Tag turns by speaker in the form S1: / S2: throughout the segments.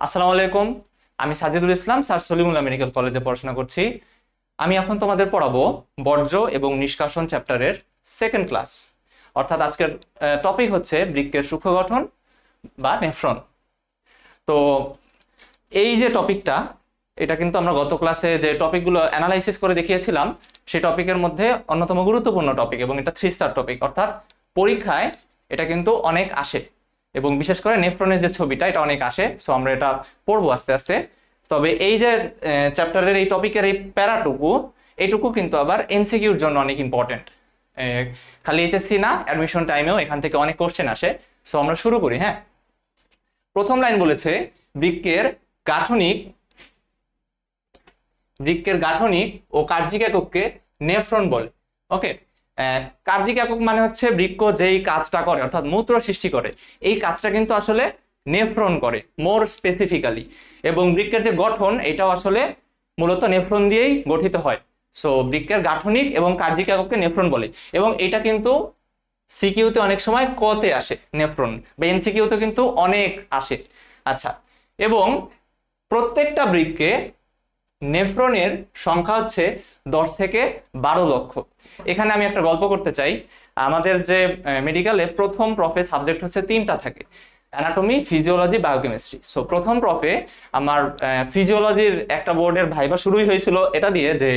S1: আসসালামু আলাইকুম। আমি সাজিদুল ইসলাম স্যার সলিমুল্লাহ মেডিকেল কলেজে পড়াশোনা করছি। আমি এখন তোমাদের পড়াবো বর্জ্য এবং নিষ্কাশন চ্যাপ্টারের সেকেন্ড ক্লাস। অর্থাৎ আজকের টপিক হচ্ছে বৃক্কের সূক্ষ্ম গঠন বা নেফ্রন। তো এই যে টপিকটা, এটা কিন্তু আমরা গত ক্লাসে যে টপিকগুলো অ্যানালাইসিস করে দেখিয়েছিলাম সেই টপিকের মধ্যে অন্যতম গুরুত্বপূর্ণ টপিক, এবং এটা 3 স্টার টপিক। অর্থাৎ পরীক্ষায় এটা কিন্তু অনেক আসে, এবং বিশেষ করে নেফ্রনের যে ছবিটা এটা অনেক আসে। সো আমরা এটা পড়বো আস্তে আস্তে। তবে এই যে চ্যাপ্টারের এই টপিকের এই প্যারাটুকু, এইটুকু কিন্তু আবার এমসিকিউর জন্য অনেক ইম্পর্টেন্ট। খালি এইচএসসি না, অ্যাডমিশন টাইমেও এখান থেকে অনেক কোশ্চেন আসে। সো আমরা শুরু করি। হ্যাঁ, প্রথম লাইন বলেছে বৃক্কের গাঠনিক ও কার্যিক একককে নেফ্রন বলে। ওকে, কার্যিক একক মানে হচ্ছে বৃক্ক যেই কাজটা করে, অর্থাৎ মূত্র সৃষ্টি করে, এই কাজটা কিন্তু আসলে নেফ্রন করে মোর স্পেসিফিক্যালি। এবং বৃক্কের যে গঠন, এটাও আসলে মূলত নেফ্রন দিয়েই গঠিত হয়। সো বৃক্কের গাঠনিক এবং কার্যিক একককে নেফ্রন বলে, এবং এটা কিন্তু সিকিউতে অনেক সময় কতে আসে নেফ্রন, বা এমসিকিউতে কিন্তু অনেক আসে। আচ্ছা, এবং প্রত্যেকটা বৃক্কে নেফ্রনের সংখ্যা হচ্ছে 10 থেকে 12 লক্ষ। এখানে আমি একটা গল্প করতে চাই। আমাদের যে মেডিকেলে প্রথম প্রফে সাবজেক্ট হচ্ছে 3টা থাকে, অ্যানাটমি, ফিজিওলজি, বায়োকেমিস্ট্রি। সো প্রথম প্রফে আমার ফিজিওলজির একটা বোর্ডের ভাইবা শুরুই হয়েছিল এটা দিয়ে যে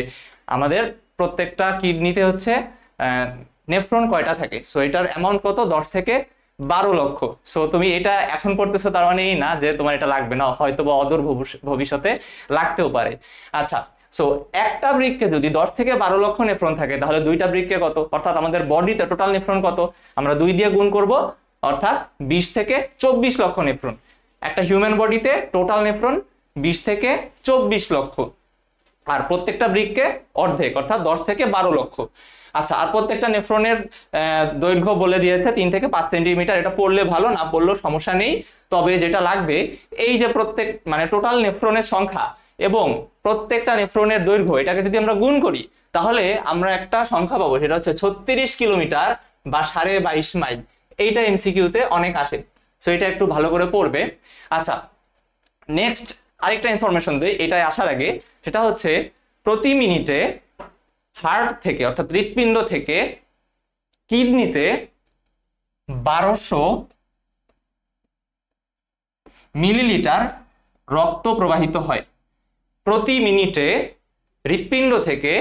S1: আমাদের প্রত্যেকটা কিডনিতে হচ্ছে নেফ্রন কয়টা থাকে। সো এটার অ্যামাউন্ট কত, 10 থেকে 12 লক্ষ। সো তুমি এটা এখন পড়তেছো, তার মানে এই না যে তোমার এটা লাগবে না, হয়তো বা অদূর ভবিষ্যতে লাগতেও পারে। আচ্ছা, সো একটা বৃক্কে যদি 10 থেকে 12 লক্ষ নেফ্রন থাকে, তাহলে দুইটা বৃক্কে কত, অর্থাৎ আমাদের বডিতে টোটাল নেফ্রন কত, আমরা 2 দিয়ে গুণ করব, অর্থাৎ 20 থেকে 24 লক্ষ নেফ্রন। একটা হিউম্যান বডিতে টোটাল নেফ্রন 20 থেকে 24 লক্ষ, আর প্রত্যেকটা বৃক্কে অর্ধেক, অর্থাৎ 10 থেকে 12 লক্ষ। আচ্ছা, আর প্রত্যেকটা নেফ্রনের দৈর্ঘ্য বলে দিয়েছে 3 থেকে 5 সেন্টিমিটার। এটা পড়লে ভালো, না পড়লেও সমস্যা নেই। তবে যেটা লাগবে, এই যে প্রত্যেক মানে টোটাল নেফ্রনের সংখ্যা এবং প্রত্যেকটা নেফ্রনের দৈর্ঘ্য, এটাকে যদি আমরা গুণ করি তাহলে আমরা একটা সংখ্যা পাবো, সেটা হচ্ছে 36 কিলোমিটার বা 22.5 মাইল। এইটা এমসিকিউতে অনেক আসে। সো এটা একটু ভালো করে পড়বে। আচ্ছা, নেক্সট আরেকটা ইনফরমেশন দিই এটাই আসার আগে, সেটা হচ্ছে প্রতি মিনিটে হার্ট থেকে, অর্থাৎ হৃৎপিণ্ড থেকে কিডনিতে 1200 মিলিলিটার রক্ত প্রবাহিত হয়। প্রতি মিনিটে হৃৎপিণ্ড থেকে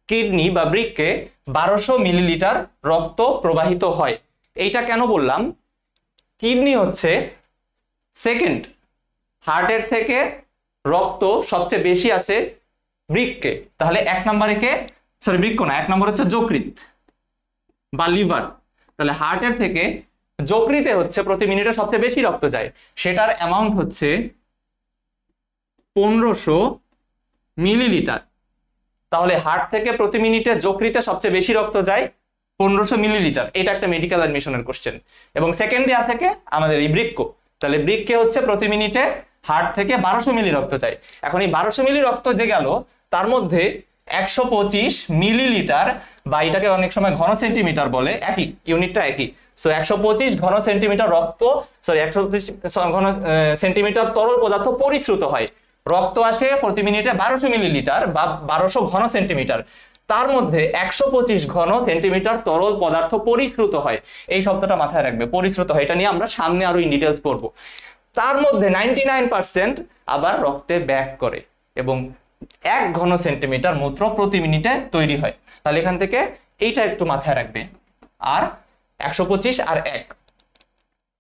S1: কিডনি বা বৃক্কে 1200 মিলিলিটার রক্ত প্রবাহিত হয়। এইটা কেন বললাম, কিডনি হচ্ছে সেকেন্ড, হার্টের থেকে রক্ত সবচেয়ে বেশি আছে বৃক্কে। তাহলে 1 নম্বরে কে, সরি বৃক্ক না, 1 নম্বর হচ্ছে যকৃৎ বা লিভার। তাহলে হার্টের থেকে যকৃতে হচ্ছে প্রতি মিনিটে সবচেয়ে বেশি রক্ত যায়, সেটার অ্যামাউন্ট হচ্ছে 1500 মিলিলিটার। তাহলে হার্ট থেকে প্রতি মিনিটে যকৃতে সবচেয়ে বেশি রক্ত যায় 1500 মিলিলিটার। এটা একটা মেডিকেল অ্যাডমিশনের কোশ্চেন। এবং সেকেন্ডে আছে কে, আমাদের এই বৃক্ক। তাহলে বৃক্কে হচ্ছে প্রতি মিনিটে হার্ট থেকে 1200 মিলি রক্ত যায়। এখন এই 1200 মিলি রক্ত যে গেল, তার মধ্যে 125 মিলিলিটার, বা এটাকে অনেক সময় ঘন সেন্টিমিটার বলে, একই ইউনিটটা একই। সো 125 ঘন সেন্টিমিটার রক্ত, সরি 125 ঘন সেন্টিমিটার তরল পদার্থ পরিশ্রুত হয়। রক্ত আসে প্রতি মিনিটে 1200 মিলিলিটার বা 1200 ঘন সেন্টিমিটার, তার মধ্যে 125 ঘন সেন্টিমিটার তরল পদার্থ পরিশ্রুত হয়। এই শব্দটা মাথায় রাখবে, পরিশ্রুত হয়। এটা নিয়ে আমরা সামনে আরো ইন ডিটেলস পড়বো। তার মধ্যে 99% আবার রক্তে ব্যাক করে, এবং 1 ঘন সেন্টিমিটার মূত্র প্রতি মিনিটে তৈরি হয়। তাহলে এখান থেকে এইটা একটু মাথায় রাখবে, আর 125 আর 1।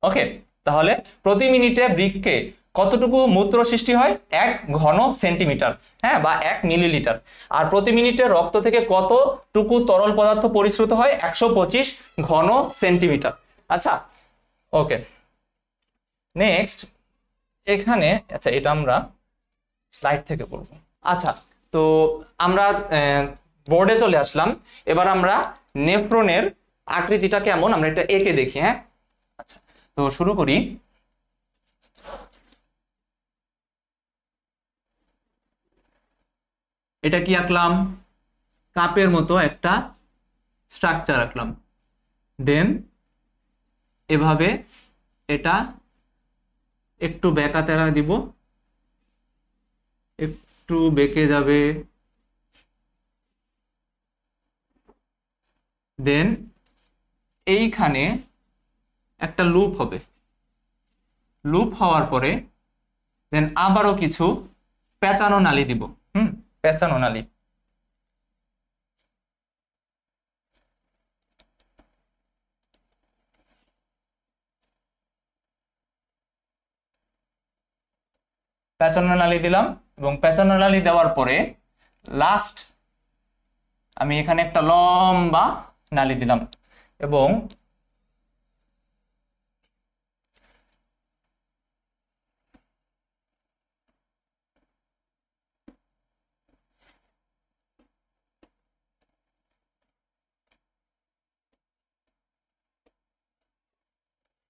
S1: ওকে, তাহলে প্রতি মিনিটে বৃক্কে কতটুকু মূত্র সৃষ্টি হয়, 1 ঘন সেন্টিমিটার, হ্যাঁ, বা 1 মিলিলিটার। আর প্রতি মিনিটে রক্ত থেকে কতটুকু তরল পদার্থ পরিশ্রুত হয়, 125 ঘন সেন্টিমিটার। আচ্ছা, ওকে, নেক্সট এখানে, আচ্ছা এটা আমরা স্লাইড থেকে পড়ব। আচ্ছা, তো আমরা বোর্ডে চলে আসলাম। এবার আমরা নেফ্রনের আকৃতিটা কেমন আমরা এটা এঁকে দেখি। হ্যাঁ, আচ্ছা, তো শুরু করি। এটা কি আঁকলাম, কাপের মতো একটা স্ট্রাকচার আঁকলাম। দেন এভাবে এটা একটু বেঁকা তেরা দিব, একটু বেঁকে যাবে, দেন এইখানে একটা লুপ হবে, লুপ হওয়ার পরে দেন আবারও কিছু পেঁচানো নালী দিব। পেঁচানো নালী। পেঁচানো নালী দিলাম, এবং পেঁচানো নালী দেওয়ার পরে লাস্ট আমি এখানে একটা লম্বা নালী দিলাম, এবং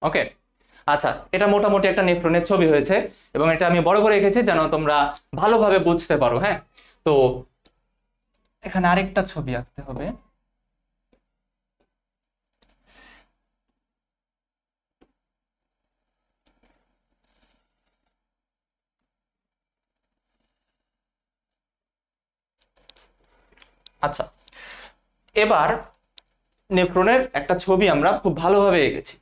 S1: ওকে। আচ্ছা, এটা মোটামুটি একটা নেফ্রনের ছবি হয়েছে, এবং এটা আমি বড় করে রেখেছি যেন তোমরা ভালোভাবে বুঝতে পারো। হ্যাঁ, তো এখানে আরেকটা ছবি আঁকতে হবে। আচ্ছা, এবার নেফ্রনের একটা ছবি আমরা খুব ভালোভাবে এঁকেছি।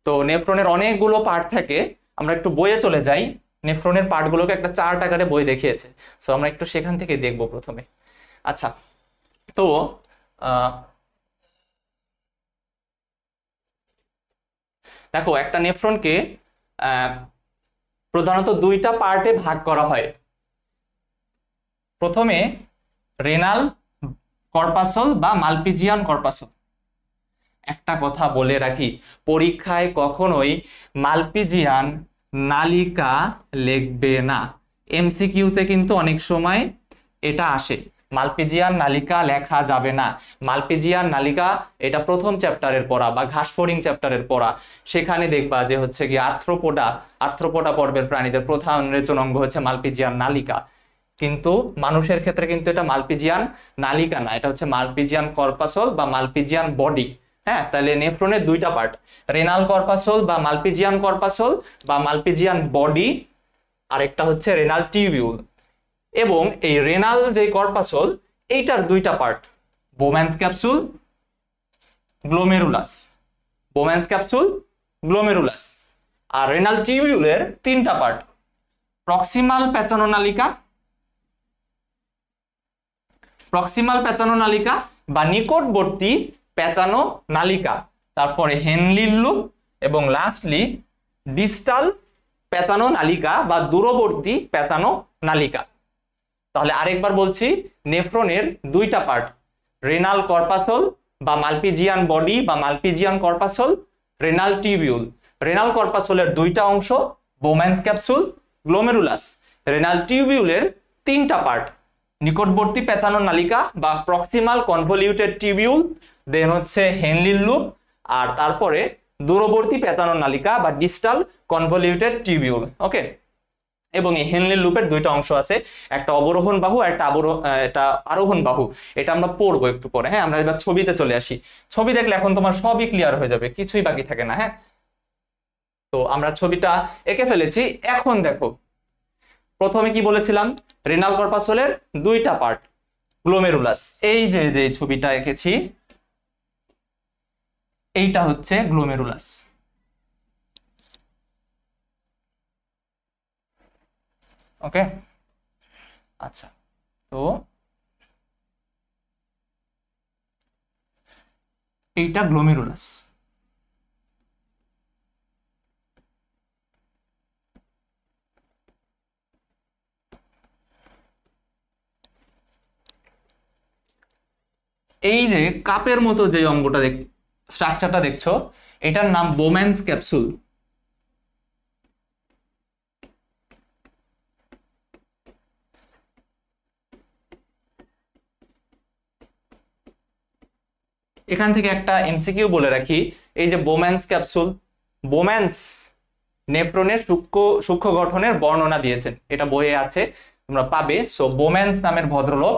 S1: তো নেফ্রনের অনেকগুলো পার্ট থাকে, আমরা একটু বইয়ে চলে যাই। নেফ্রনের পার্টগুলোকে একটা চার্ট আকারে বই দেখিয়েছে, সো আমরা একটু সেখান থেকে দেখব প্রথমে। আচ্ছা, তো দেখো, একটা নেফ্রনকে প্রধানত দুইটা পার্টে ভাগ করা হয়। প্রথমে রেনাল কর্পাসল বা মালপিজিয়ান কর্পাসল। একটা কথা বলে রাখি, পরীক্ষায় কখনোই মালপিজিয়ান নালিকা লিখবে না। এমসিকিউতে কিন্তু অনেক সময় এটা আসে, মালপিজিয়ান নালিকা লেখা যাবে না। মালপিজিয়ান নালিকা এটা প্রথম চ্যাপ্টারের পড়া বা ঘাসফড়িং চ্যাপ্টারের পড়া। সেখানে দেখবা যে হচ্ছে কি আর্থ্রোপোডা পর্বের প্রাণীদের প্রধান রেচন অঙ্গ হচ্ছে মালপিজিয়ান নালিকা, কিন্তু মানুষের ক্ষেত্রে কিন্তু এটা মালপিজিয়ান নালিকা না, এটা হচ্ছে মালপিজিয়ান কর্পাসল বা মালপিজিয়ান বডি। হ্যাঁ, তাহলে নেফ্রনের দুইটা পার্ট, রেনাল কর্পাসল বা মালপিজিয়ান কর্পাসল বা মালপিজিয়ান বডি, আরেকটা হচ্ছে রেনাল টিউবিউল। এবং এই রেনাল যে কর্পাসল, এইটার দুইটা part, Bowman's capsule, glomerulus. Bowman's capsule, glomerulus. আর রেনাল টিউবিউলের তিনটা পার্ট, প্রক্সিমাল পেঁচানো নালিকা, প্রক্সিমাল পেঁচানো নালিকা বা নিকটবর্তী পেঁচানো নালিকা, তারপরে হেনলির লুপ, এবং লাস্টলি ডিস্টাল পেঁচানো নালিকা বা দূরবর্তী পেঁচানো নালিকা। তাহলে আরেকবার বলছি, নেফ্রনের দুইটা পার্ট, রেনাল কর্পাসল বা মালপিজিয়ান বডি বা Malpighian corpuscle, renal tubule. Renal কর্পাসলের দুইটা অংশ, বোম্যান্স ক্যাপসুল, গ্লোমেরুলাস। রেনাল টিউবিউলের তিনটা পার্ট, নিকটবর্তী পেঁচানো নালিকা বা প্রক্সিমাল কনভলিউটেড টিউবিউল, দেন হচ্ছে হেনলির লুপ, আর তারপরে দূরবর্তী পেঁচানো নালিকা বা ডিস্টাল কনভলিউটেড টিউবিউল। ওকে, এবং এই হেনলির লুপের দুইটা অংশ আছে, একটা অবরোহণ বাহু আর একটা আরোহণ বাহু। এটা আমরা পড়বো একটু পরে। হ্যাঁ, আমরা এবার ছবিতে চলে আসি। ছবি দেখলে এখন তোমার সবই ক্লিয়ার হয়ে যাবে, কিছুই বাকি থাকে না। হ্যাঁ, তো আমরা ছবিটা এঁকে ফেলেছি। এখন দেখো, প্রথমে কি বলেছিলাম, রেনাল কর্পাসলের দুইটা পার্ট, গ্লোমেরুলাস। এই যে ছবিটা এঁকেছি, এইটা হচ্ছে গ্লোমেরুলাস। ওকে, আচ্ছা, তো এইটা গ্লোমেরুলাস। এই যে কাপের মতো যে অঙ্গটা স্ট্রাকচারটা দেখছো, এটার নাম বোম্যান্স ক্যাপসুল। এখান থেকে একটা এমসিকিউ বলে রাখি, এই যে বোম্যান্স ক্যাপসুল, বোম্যান্স নেফ্রনের সূক্ষ্ম গঠনের বর্ণনা দিয়েছেন, এটা বইয়ে আছে, তোমরা পাবে। সো বোম্যান্স নামের ভদ্রলোক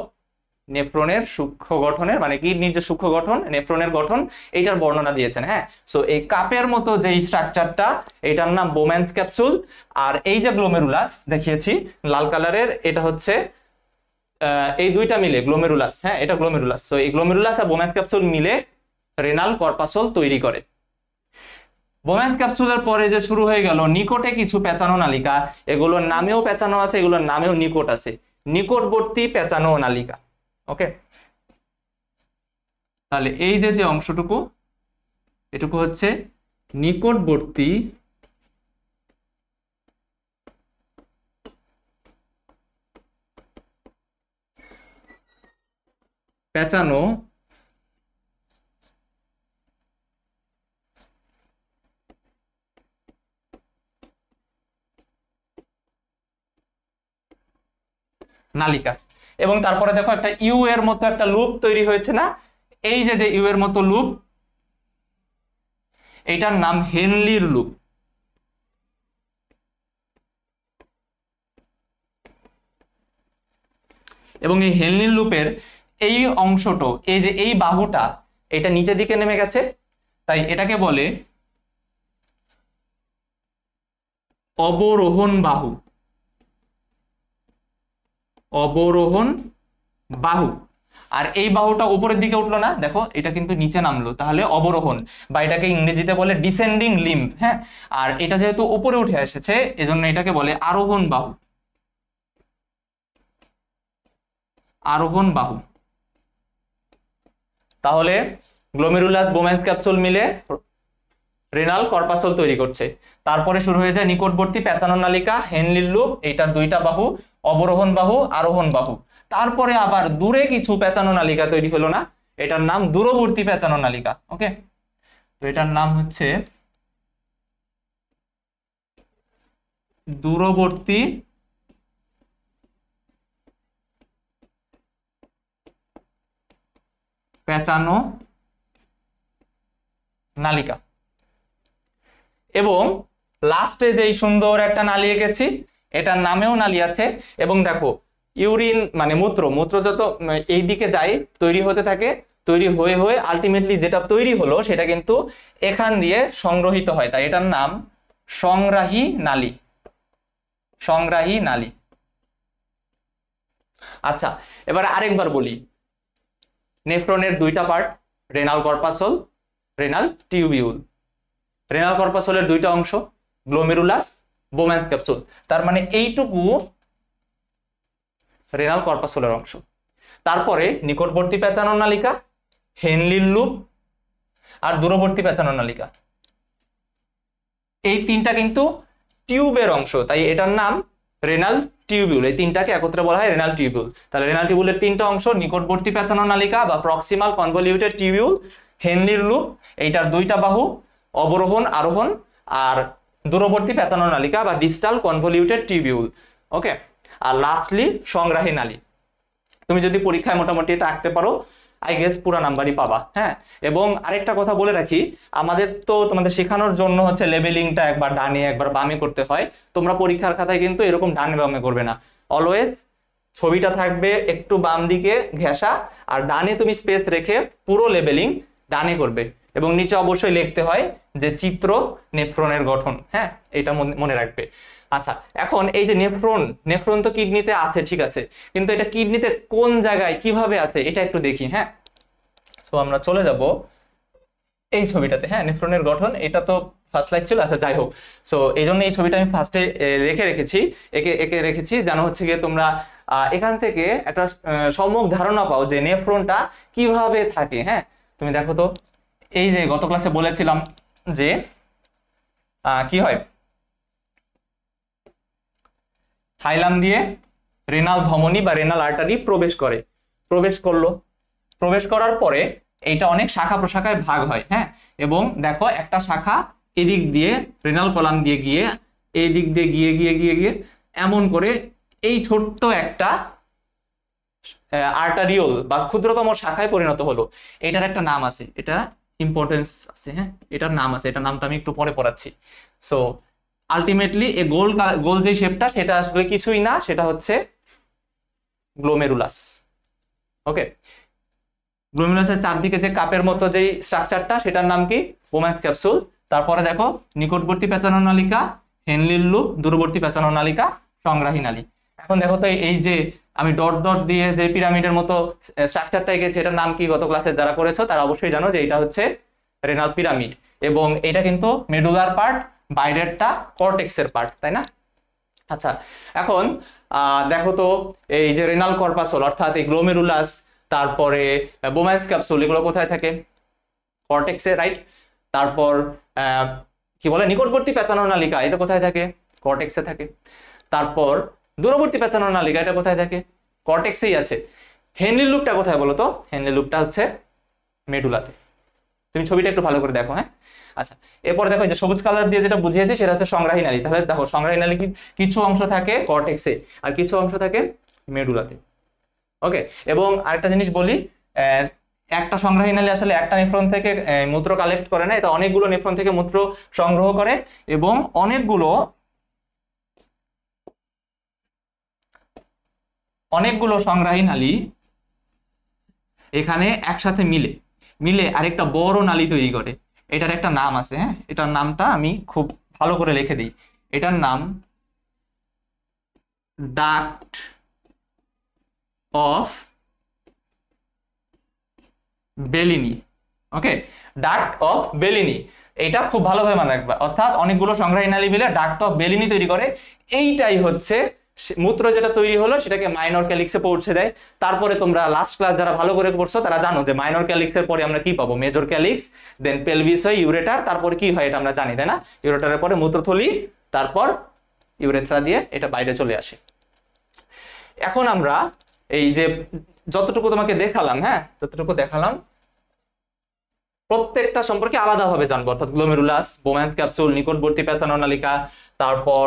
S1: নেফ্রনের সূক্ষ্ম গঠনের, মানে কিডনির যে সূক্ষ্ম গঠন, নেফ্রনের গঠন, এইটার বর্ণনা দিয়েছেন। হ্যাঁ, সো এই কাপের মতো যে স্ট্রাকচারটা, এটার নাম বোম্যান্স ক্যাপসুল। আর এই যে গ্লোমেরুলাস দেখিয়েছি লাল কালারের, এটা হচ্ছে এই দুইটা মিলে গ্লোমেরুলাস। হ্যাঁ, এটা গ্লোমেরুলাস। সো এই গ্লোমেরুলাস আর বোম্যান্স ক্যাপসুল মিলে রেনাল কর্পাসল তৈরি করে। বোম্যান্স ক্যাপসুলের পরে যে শুরু হয়ে গেল নিকটে কিছু পেঁচানো নালিকা, এগুলোর নামেও পেঁচানো আছে, এগুলোর নামেও নিকট আছে, নিকটবর্তী পেঁচানো নালিকা। ওকে, তাহলে এই যে অংশটুকু, এটুকু হচ্ছে নিকটবর্তী পেঁচানো নালিকা। এবং তারপরে দেখো একটা ইউ এর মতো একটা লুপ তৈরি হয়েছে না, এই যে ইউ এর মতো লুপ, এইটার নাম হেনলির লুপ। এবং এই হেনলির লুপের এই অংশটা, এই যে এই বাহুটা, এটা নিচের দিকে নেমে গেছে, তাই এটাকে বলে অবরোহণ বাহু। অবরোহণ বাহু। আর এই বাহুটা উপরের দিকে উঠলো না, দেখো এটা কিন্তু নিচে নামলো, তাহলে অবরোহণ, বা এটাকে ইংরেজিতে বলে ডিসেন্ডিং লিম্ব। হ্যাঁ, আর এটা যেহেতু উপরে উঠে এসেছে, এজন্য এটাকে বলে আরোহণ বাহু। আরোহণ বাহু। তাহলে গ্লোমেরুলাস বোম্যান্স ক্যাপসুল মিলে রেনাল কর্পাসল তৈরি করছে। তারপরে শুরু হয়ে যায় নিকটবর্তী পেঁচানো নালিকা, হেনলির লুপ, এইটার দুইটা বাহু, অবরোহণ বাহু, আরোহণ বাহু। তারপরে আবার দূরে কিছু পেঁচানো নালিকা তৈরি হলো না, এটার নাম দূরবর্তী পেঁচানো নালিকা। ওকে, তো এটার নাম হচ্ছে দূরবর্তী পেঁচানো নালিকা। এবং লাস্টে যেই সুন্দর একটা নালী এঁকেছি, এটার নামেও নালী আছে। এবং দেখো ইউরিন মানে মূত্র যত এই দিকে যায়, তৈরি হতে থাকে, তৈরি হয়ে হয়ে আলটিমেটলি যেটা তৈরি হলো সেটা কিন্তু এখান দিয়ে সংগ্রহিত হয়, তাই এটার নাম সংগ্রাহী নালী। সংগ্রাহী নালী। আচ্ছা, এবার আরেকবার বলি, নেফ্রনের দুইটা part, renal corpuscle, renal tubule. Renal কর্পাসলের দুইটা অংশ, গ্লোমেরুলাস, বোম্যান্স ক্যাপসুল। তার মানে এইটুকু রেনাল কর্পাসলের অংশ। তারপরে নিকটবর্তী পেঁচানো নালিকা, হেনলির লুপ, আর দূরবর্তী পেঁচানো নালিকা, এই তিনটা কিন্তু টিউবের অংশ, তাই এটার নাম রেনাল টিউবিউল। এই তিনটাকে একত্রে বলা হয় রেনাল টিউবিউল। তাহলে রেনাল টিউবিউলের তিনটা অংশ, নিকটবর্তী পেঁচানো নালিকা বা প্রক্সিমাল কনভলিউটেড টিউবিউল, হেনলির লুপ, এইটার দুইটা বাহু, অবরোহণ আরোহণ, আর দূরবর্তী পেঁচানো নালিকা বা ডিস্টাল কনভলিউটেড টিউবিউল। ওকে, আর লাস্টলি সংগ্রাহী নালী। তুমি যদি পরীক্ষায় মোটামুটি এটা আঁকতে পারো, আই গেস পুরো নাম্বারই পাবা। হ্যাঁ, এবং আরেকটা কথা বলে রাখি, আমাদের তো তোমাদের শেখানোর জন্য হচ্ছে লেবেলিংটা একবার ডানে একবার বামে করতে হয়। তোমরা পরীক্ষার খাতায় কিন্তু এরকম ডানে বামে করবে না, অলওয়েজ ছবিটা থাকবে একটু বাম দিকে ঘেঁষা, আর ডানে তুমি স্পেস রেখে পুরো লেবেলিং ডানে করবে। এবং নিচে অবশ্যই লিখতে হয় যে চিত্র নেফ্রনের গঠন। হ্যাঁ, এটা মনে রাখবে। আচ্ছা, এখন এই যে নেফ্রন তো কিডনিতে আছে, ঠিক আছে, কিন্তু এটা কিডনিতে কোন জায়গায় কিভাবে আছে এটা একটু দেখি। হ্যাঁ, তো আমরা চলে যাব এই ছবিটাতে। হ্যাঁ, নেফ্রনের গঠন, এটা তো ফার্স্ট স্লাইড ছিল। আচ্ছা, যাই হোক, সো এই জন্য এই ছবিটা আমি ফার্স্টে একে রেখেছি যেন হচ্ছে গিয়ে তোমরা এখান থেকে একটা সম্যক ধারণা পাও যে নেফ্রনটা কিভাবে থাকে। হ্যাঁ, তুমি দেখো তো, এই যে গত ক্লাসে বলেছিলাম যে কি হয়, হাইলাম দিয়ে রেনাল ধমনী বা রেনাল আর্টারি প্রবেশ করলো। প্রবেশ করার পরে এইটা অনেক শাখা প্রশাখায় ভাগ হয়। হ্যাঁ, এবং দেখো একটা শাখা এদিক দিয়ে রেনাল কলাম দিয়ে গিয়ে এই দিক দিয়ে গিয়ে গিয়ে গিয়ে গিয়ে এমন করে এই ছোট্ট একটা আর্টারিওল বা ক্ষুদ্রতম শাখায় পরিণত হলো। এটার একটা নাম আছে, এটা ইম্পর্টেন্স আছে। হ্যাঁ, এটার নাম আছে, এটার নামটা আমি একটু পরে পড়াচ্ছি। সো আলটিমেটলি এই গোল যে শেপটা, সেটা আসলে কিছুই না, সেটা হচ্ছে গ্লোমেরুলাস। ওকে, গ্লোমেরুলাসের চারদিকে যে কাপের মতো যে স্ট্রাকচারটা সেটার নাম কি? Bowman's capsule. তারপরে দেখো নিকটবর্তী পেঁচানো নালিকা, হেনলির লুপ, দূরবর্তী পেঁচানো নালিকা, সংগ্রাহী নালী। এখন দেখো তো এই যে আমি ডট ডট দিয়ে যে পিরামিডের মতো স্ট্রাকচারটা এঁকেছি এটার নাম কি? গত ক্লাসে যারা করেছো তারা অবশ্যই জানো যে এটা হচ্ছে রেনাল পিরামিড, এবং এটা কিন্তু মেডুলার পার্ট, বাইরেরটা কর্টেক্সের পার্ট, তাই না? আচ্ছা, এখন দেখো তো এই যে রেনাল কর্পাসল অর্থাৎ এই গ্লোমেরুলাস, তারপরে বোম্যান্স ক্যাপসুল, এগুলো কোথায় থাকে? কর্টেক্সে, রাইট? তারপর কি বলে নিকটবর্তী পেঁচানো নালিকা, এটা কোথায় থাকে? কর্টেক্সে থাকে। তারপর দূরবর্তী পেঁচানো নালিকা, এটা কোথায় থাকে? কর্টেক্সেই আছে। হেনলি লুপটা কোথায় বলো তো? হেনলি লুপটা হচ্ছে মেডুলাতে। তুমি ছবিটা একটু ভালো করে দেখো, হ্যাঁ? আচ্ছা, এরপর দেখো যে সবুজ কালার দিয়ে যেটা বুঝিয়েছে সেটা হচ্ছে সংগ্রাহী নালী। তাহলে দেখো সংগ্রাহী নালী কিছু অংশ থাকে কর্টেক্সে আর কিছু অংশ থাকে মেডুলাতে। ওকে, এবং আরেকটা জিনিস বলি, একটা সংগ্রাহী নালী আসলে একটা নেফ্রন থেকে মূত্র কালেক্ট করে না, এটা অনেকগুলো নেফ্রন থেকে মূত্র সংগ্রহ করে, এবং অনেকগুলো সংগ্রাহী নালী এখানে একসাথে মিলে আরেকটা বড় নালী তৈরি করে। এটার একটা নাম আছে, হ্যাঁ? এটার নামটা আমি খুব ভালো করে লিখে দিই। এটার নাম duct of Bellini. Okay, duct of Bellini, এটা খুব ভালোভাবে মনে রাখবা। অর্থাৎ অনেকগুলো সংগ্রাহী নালী মিলে ডাক্ট অফ বেলিনি তৈরি করে। এইটাই হচ্ছে মূত্র যেটা তৈরি হলো সেটাকে মাইনর ক্যালিক্সে পৌঁছে দেয়। তারপরে তোমরা লাস্ট ক্লাস যারা ভালো করে পড়ছো তারা জানো যে মাইনর ক্যালিক্সের পরে আমরা কি পাবো? মেজর ক্যালিক্স, দেন পেলভিস হয়, ইউরেটার, তারপরে কি হয় এটা আমরা জানি, তাই না? ইউরেটারের পরে মূত্রথলি, তারপর ইউরেথ্রা দিয়ে এটা বাইরে চলে আসে। এখন আমরা এই যে যতটুকু তোমাকে দেখালাম, হ্যাঁ, যতটুকু দেখালাম প্রত্যেকটা সম্পর্কে আলাদাভাবে জানবো। অর্থাৎ গ্লোমেরুলাস, বোম্যান্স ক্যাপসুল, নিকটবর্তী পেঁচানো নালিকা, তারপর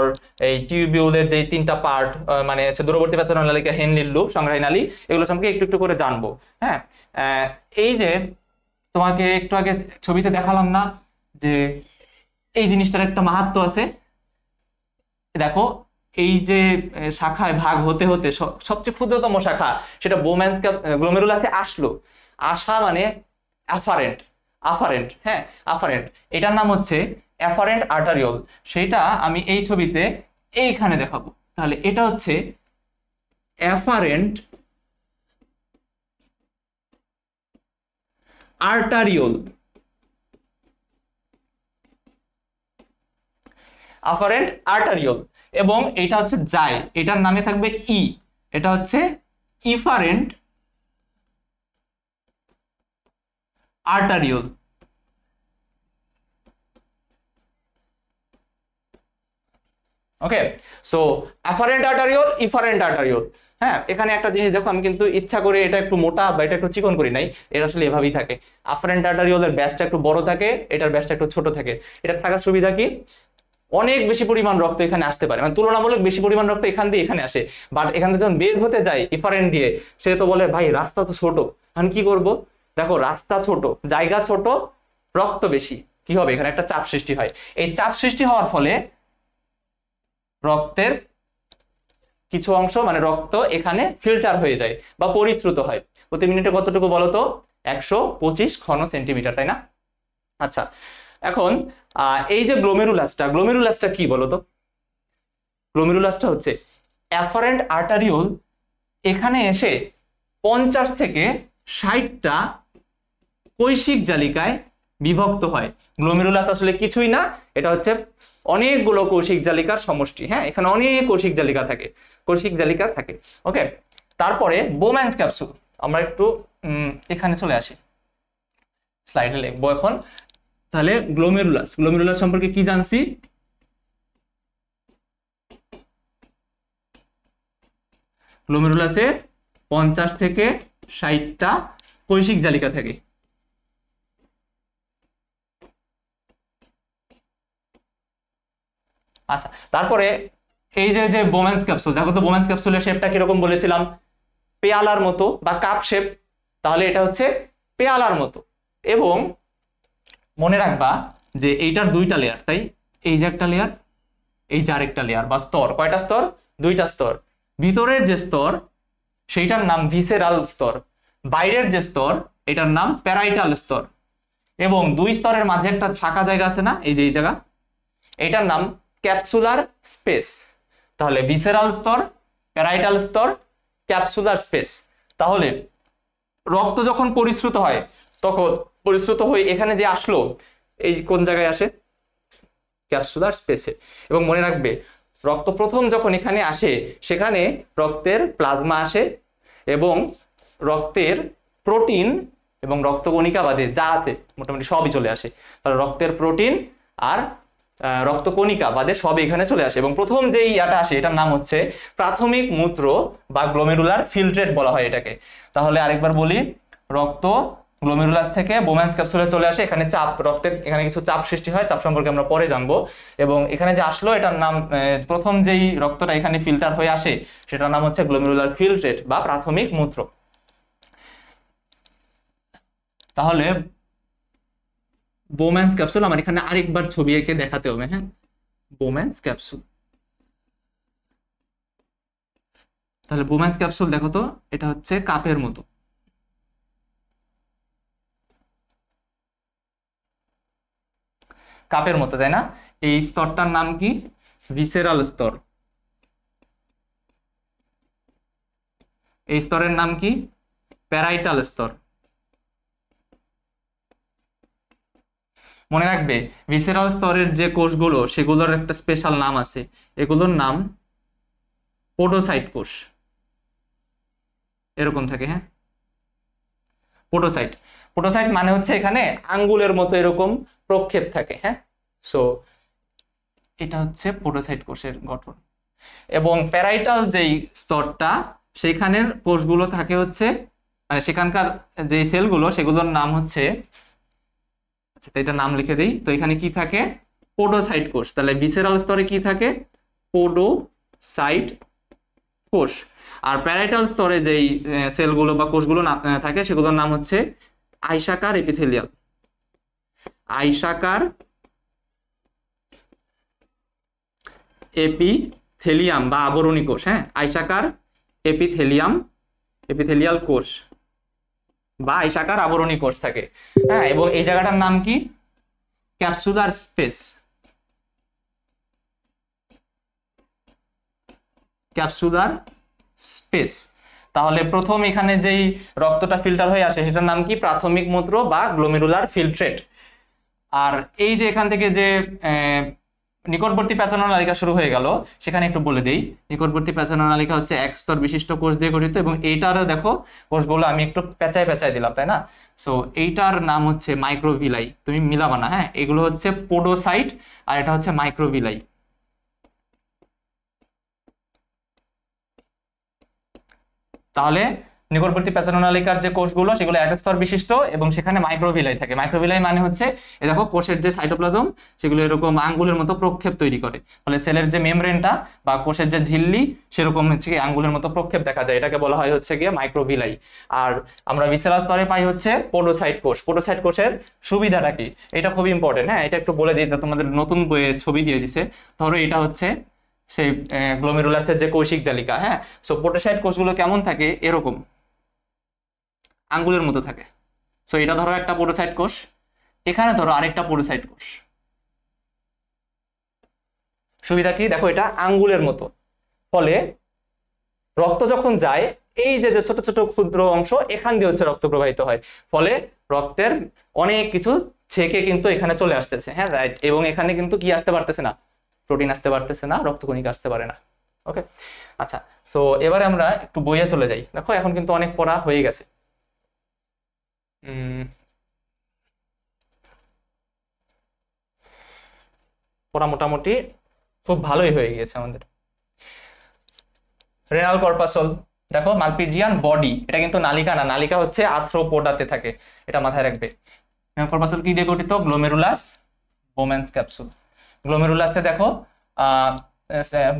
S1: এই টিউবিউলের যে তিনটা পার্ট, মানে হচ্ছে দূরবর্তী পেঁচানো নালিকা, হেনলির লুপ, সংগ্রাহী নালী, এগুলো সম্পর্কে একটু একটু করে জানবো। হ্যাঁ, এই যে তোমাকে একটু আগে ছবিতে দেখালাম না যে এই জিনিসটার একটা মাহাত্ম্য আছে। দেখো এই যে শাখায় ভাগ হতে হতে সবচেয়ে ক্ষুদ্রতম শাখা সেটা বোম্যান্স গ্লোমেরুলাসে আসা মানে আফারেন্ট, হ্যাঁ, আফারেন্ট, এটার নাম হচ্ছে অ্যাফারেন্ট আর্টারিওল। সেটা আমি এই ছবিতে এইখানে দেখাবো। তাহলে এটা হচ্ছে অ্যাফারেন্ট আর্টারিওল, আফারেন্ট আর্টারিওল, এবং এটা হচ্ছে যায়, এটার নামে থাকবে ই, এটা হচ্ছে ইফারেন্ট আর্টারিওল। ওকে, so afferent arteriole, efferent arteriole. হ্যাঁ, এখানে একটা জিনিস দেখো, আমি কিন্তু ইচ্ছা করে এটা একটু মোটা বা এটা একটু চিকন করি নাই, এটা আসলে এভাবেই থাকে। অ্যাফারেন্ট আর্টারিওলের ব্যাসটা একটু বড় থাকে, এটার ব্যাসটা একটু ছোট থাকে। এটার থাকার সুবিধা কি? অনেক বেশি পরিমাণ রক্ত এখানে আসতে পারে, মানে তুলনামূলক বেশি পরিমাণ রক্ত এখান দিয়ে এখানে আসে। বাট এখান থেকে যখন বের হতে যায় ইফারেন্ট দিয়ে, সে তো বলে ভাই রাস্তা তো ছোট, এখন কি করব? দেখো রাস্তা ছোট, জায়গা ছোট, রক্ত বেশি, কি হবে? এখানে একটা চাপ সৃষ্টি হয়। এই চাপ সৃষ্টি হওয়ার ফলে রক্তের কিছু অংশ, মানে রক্ত এখানে ফিল্টার হয়ে যায় বা পরিশ্রুত হয়। প্রতি মিনিটে কতটুকু বলতো? 125 ঘন সেন্টিমিটার, তাই না? আচ্ছা, এখন এই যে গ্লোমেরুলাসটা কি বলতো? গ্লোমেরুলাসটা হচ্ছে অ্যাফারেন্ট আর্টারিওল, এখানে এসে 50 থেকে 60টা কৈশিক জালিকায় বিভক্ত হয়। গ্লোমেরুলাস আসলে কিছুই না, এটা হচ্ছে অনেকগুলো কৌশিক জালিকার সমষ্টি। হ্যাঁ, এখানে অনেক কৌশিক জালিকা থাকে। ওকে, তারপরে বোম্যান্স ক্যাপসুল, আমরা একটু এখানে চলে আসি, স্লাইডে লিখবো এখন। তাহলে গ্লোমেরুলাস সম্পর্কে কি জানছি? গ্লোমেরুলাসে 50 থেকে 60টা কৈশিক জালিকা থাকে। আচ্ছা, তারপরে এই যে বোম্যান্স ক্যাপসুল, দেখো তো বোম্যান্স ক্যাপসুলের শেপটা কিরকম বলেছিলাম? পেয়ালার মতো বা কাপ শেপ। তাহলে এটা হচ্ছে পেয়ালার মতো, এবং মনে রাখবা যে এইটার দুইটা লেয়ার, তাই এই যে একটা লেয়ার, এই যে আরেকটা লেয়ার বা স্তর। কয়টা স্তর? দুইটা স্তর। ভিতরের যে স্তর সেইটার নাম ভিসেরাল স্তর, বাইরের যে স্তর এটার নাম প্যারাইটাল স্তর, এবং দুই স্তরের মাঝে একটা ফাঁকা জায়গা আছে না, এই যে এই জায়গা, এটার নাম ক্যাপসুলার স্পেস। তাহলে ভিসেরাল স্তর, প্যারাইটাল স্তর, ক্যাপসুলার স্পেস। তাহলে রক্ত যখন পরিশ্রুত হয়, তখন পরিশ্রুত হয়ে এখানে যে আসলো, এই কোন জায়গায় আসে, ক্যাপসুলার স্পেসে। এবং মনে রাখবে, রক্ত প্রথম যখন এখানে আসে সেখানে রক্তের প্লাজমা আসে এবং রক্তের প্রোটিন এবং রক্তকণিকা বাদে যা আছে মোটামুটি সবই চলে আসে। তাহলে রক্তের প্রোটিন আর রক্তকণিকা বাদে সব এখানে চলে আসে, এবং প্রথম যে ইয়াটা আসে এটার নাম হচ্ছে প্রাথমিক মূত্র বা গ্লোমেরুলার ফিল্ট্রেট বলা হয় এটাকে। তাহলে আরেকবার বলি, রক্ত গ্লোমেরুলাস থেকে বোম্যান্স ক্যাপসুলে চলে আসে, এখানে চাপ, রক্তের এখানে কিছু চাপ সৃষ্টি হয়, চাপ সম্পর্কে আমরা পরে জানবো। এবং এখানে যে আসলো এটার নাম, প্রথম যেই রক্তটা এখানে ফিল্টার হয়ে আসে সেটার নাম হচ্ছে গ্লোমেরুলার ফিল্ট্রেট বা প্রাথমিক মূত্র। তাহলে বোম্যান্স ক্যাপসুল, আমার এখানে আরেকবার ছবি এঁকে দেখাতে হবে, হ্যাঁ, বোম্যান্স ক্যাপসুল। তাহলে বোম্যান্স ক্যাপসুল দেখো তো, এটা হচ্ছে কাপের মতো, কাপের মতো, তাই না? এই স্তরটার নাম কি? ভিসেরাল স্তর। এই স্তরের নাম কি? প্যারাইটাল স্তর। মনে রাখবে, ভিসেরাল স্তরের যে কোষগুলো সেগুলোর একটা স্পেশাল নাম আছে, এগুলোর নাম পোডোসাইট কোষ, এরকম থাকে, হ্যাঁ, পোডোসাইট। পোডোসাইট মানে হচ্ছে এখানে আঙ্গুলের মতো এরকম প্রক্ষেপ থাকে, হ্যাঁ। সো এটা হচ্ছে পোডোসাইট কোষের গঠন। এবং প্যারাইটাল যেই স্তরটা, সেখানের কোষগুলো থাকে হচ্ছে, মানে সেখানকার যে সেলগুলো সেগুলোর নাম হচ্ছে, আচ্ছা এটা নাম লিখে দেই, তো এখানে কি থাকে? পোডোসাইট কোষ। তাহলে ভিসেরাল স্তরে কি থাকে? পোডোসাইট কোষ। আর প্যারাইটাল স্তরে যেই সেলগুলো বা কোষগুলো থাকে সেগুলোর নাম হচ্ছে আয়সাকার এপিথেলিয়াল, আয়সাকার এপিথেলিয়াম বা আবরণী কোষ, হ্যাঁ, আয়সাকার এপিথেলিয়াম, এপিথেলিয়াল কোষ বা আয়সাকার আবরণী কোষ থাকে, হ্যাঁ। এবং এই জায়গাটার নাম কি? Capsular space, capsular space. তাহলে প্রথম এখানে যেই রক্তটা ফিল্টার হয়ে আসে সেটার নাম কি? প্রাথমিক মূত্র বা গ্লোমেরুলার ফিল্ট্রেট। আর এই যে এখান থেকে যে নিকটবর্তী প্যাচানো নালিকা শুরু হয়ে গেল, সেখানে একটু বলে দেই, নিকটবর্তী প্যাচানো নালিকা হচ্ছে এক স্তর বিশিষ্ট কোষ দিয়ে গঠিত, এবং এইটারও দেখো কোষগুলো আমি একটু পেঁচায় পেঁচায় দিলাম, তাই না? সো এইটার নাম হচ্ছে মাইক্রোভিলাই, তুমি মিলাবা না, হ্যাঁ, এগুলো হচ্ছে পোডোসাইট আর এটা হচ্ছে মাইক্রোভিলাই। তাহলে নিকটবর্তী প্যাচানোনালিকার যে কোষগুলো সেগুলো এক স্তর বিশিষ্ট এবং সেখানে মাইক্রোভিলাই থাকে। মাইক্রোভিলাই মানে হচ্ছে এই দেখো কোষের যে সাইটোপ্লাজম সেগুলো এরকম আঙ্গুলের মতো প্রক্ষেপ তৈরি করে, ফলে সেলের যে মেমব্রেনটা বা কোষের যে ঝিল্লি সেরকম হচ্ছে কি আঙ্গুলের মতো প্রক্ষেপ দেখা যায়, এটাকে বলা হয় হচ্ছে গিয়ে মাইক্রোভিলাই। আর আমরা ভিসেরাল স্তরে পাই হচ্ছে পোডোসাইট কোষ। পোডোসাইট কোষের সুবিধাটা কি? এটা খুব ইম্পর্টেন্ট, হ্যাঁ, এটা একটু বলে দিই, তোমাদের নতুন বইয়ে ছবি দিয়ে দিছে। ধরো এটা হচ্ছে সেই গ্লোমেরুলাসের যে কৌশিক জালিকা, হ্যাঁ। সো পোডোসাইট কোষগুলো কেমন থাকে? এরকম আঙ্গুলের মতো থাকে। সো এটা ধরো একটা পোডোসাইট কোষ, এখানে ধরো আরেকটা পোডোসাইট কোষ। সুবিধা কি? দেখো এটা আঙ্গুলের মতো, ফলে রক্ত যখন যায় এই যে যে ছোট ছোট ক্ষুদ্র অংশ এখান দিয়ে হচ্ছে রক্ত প্রবাহিত হয়, ফলে রক্তের অনেক কিছু ছেকে কিন্তু এখানে চলে আসতেছে, হ্যাঁ, রাইট। এবং এখানে কিন্তু কি আসতে পারতেছে না? প্রোটিন আসতে পারতেছে না, রক্তকণিকা আসতে পারে না। ওকে, আচ্ছা। সো এবারে আমরা একটু বইয়ে চলে যাই। দেখো এখন কিন্তু অনেক পড়া হয়ে গেছে। পড়া মোটামুটি খুব ভালোই হয়ে গিয়েছে আমাদের। রেনাল কর্পাসল, দেখো মালপিজিয়ান বডি, এটা কিন্তু নালিকা না, নালিকা হচ্ছে আর্থ্রোপোডাতে থাকে, এটা মাথায় রাখবে। রেনাল কর্পাসল কি দিয়ে গঠিত? Glomerulus, Bowman's capsule. গ্লোমেরুলাসে দেখো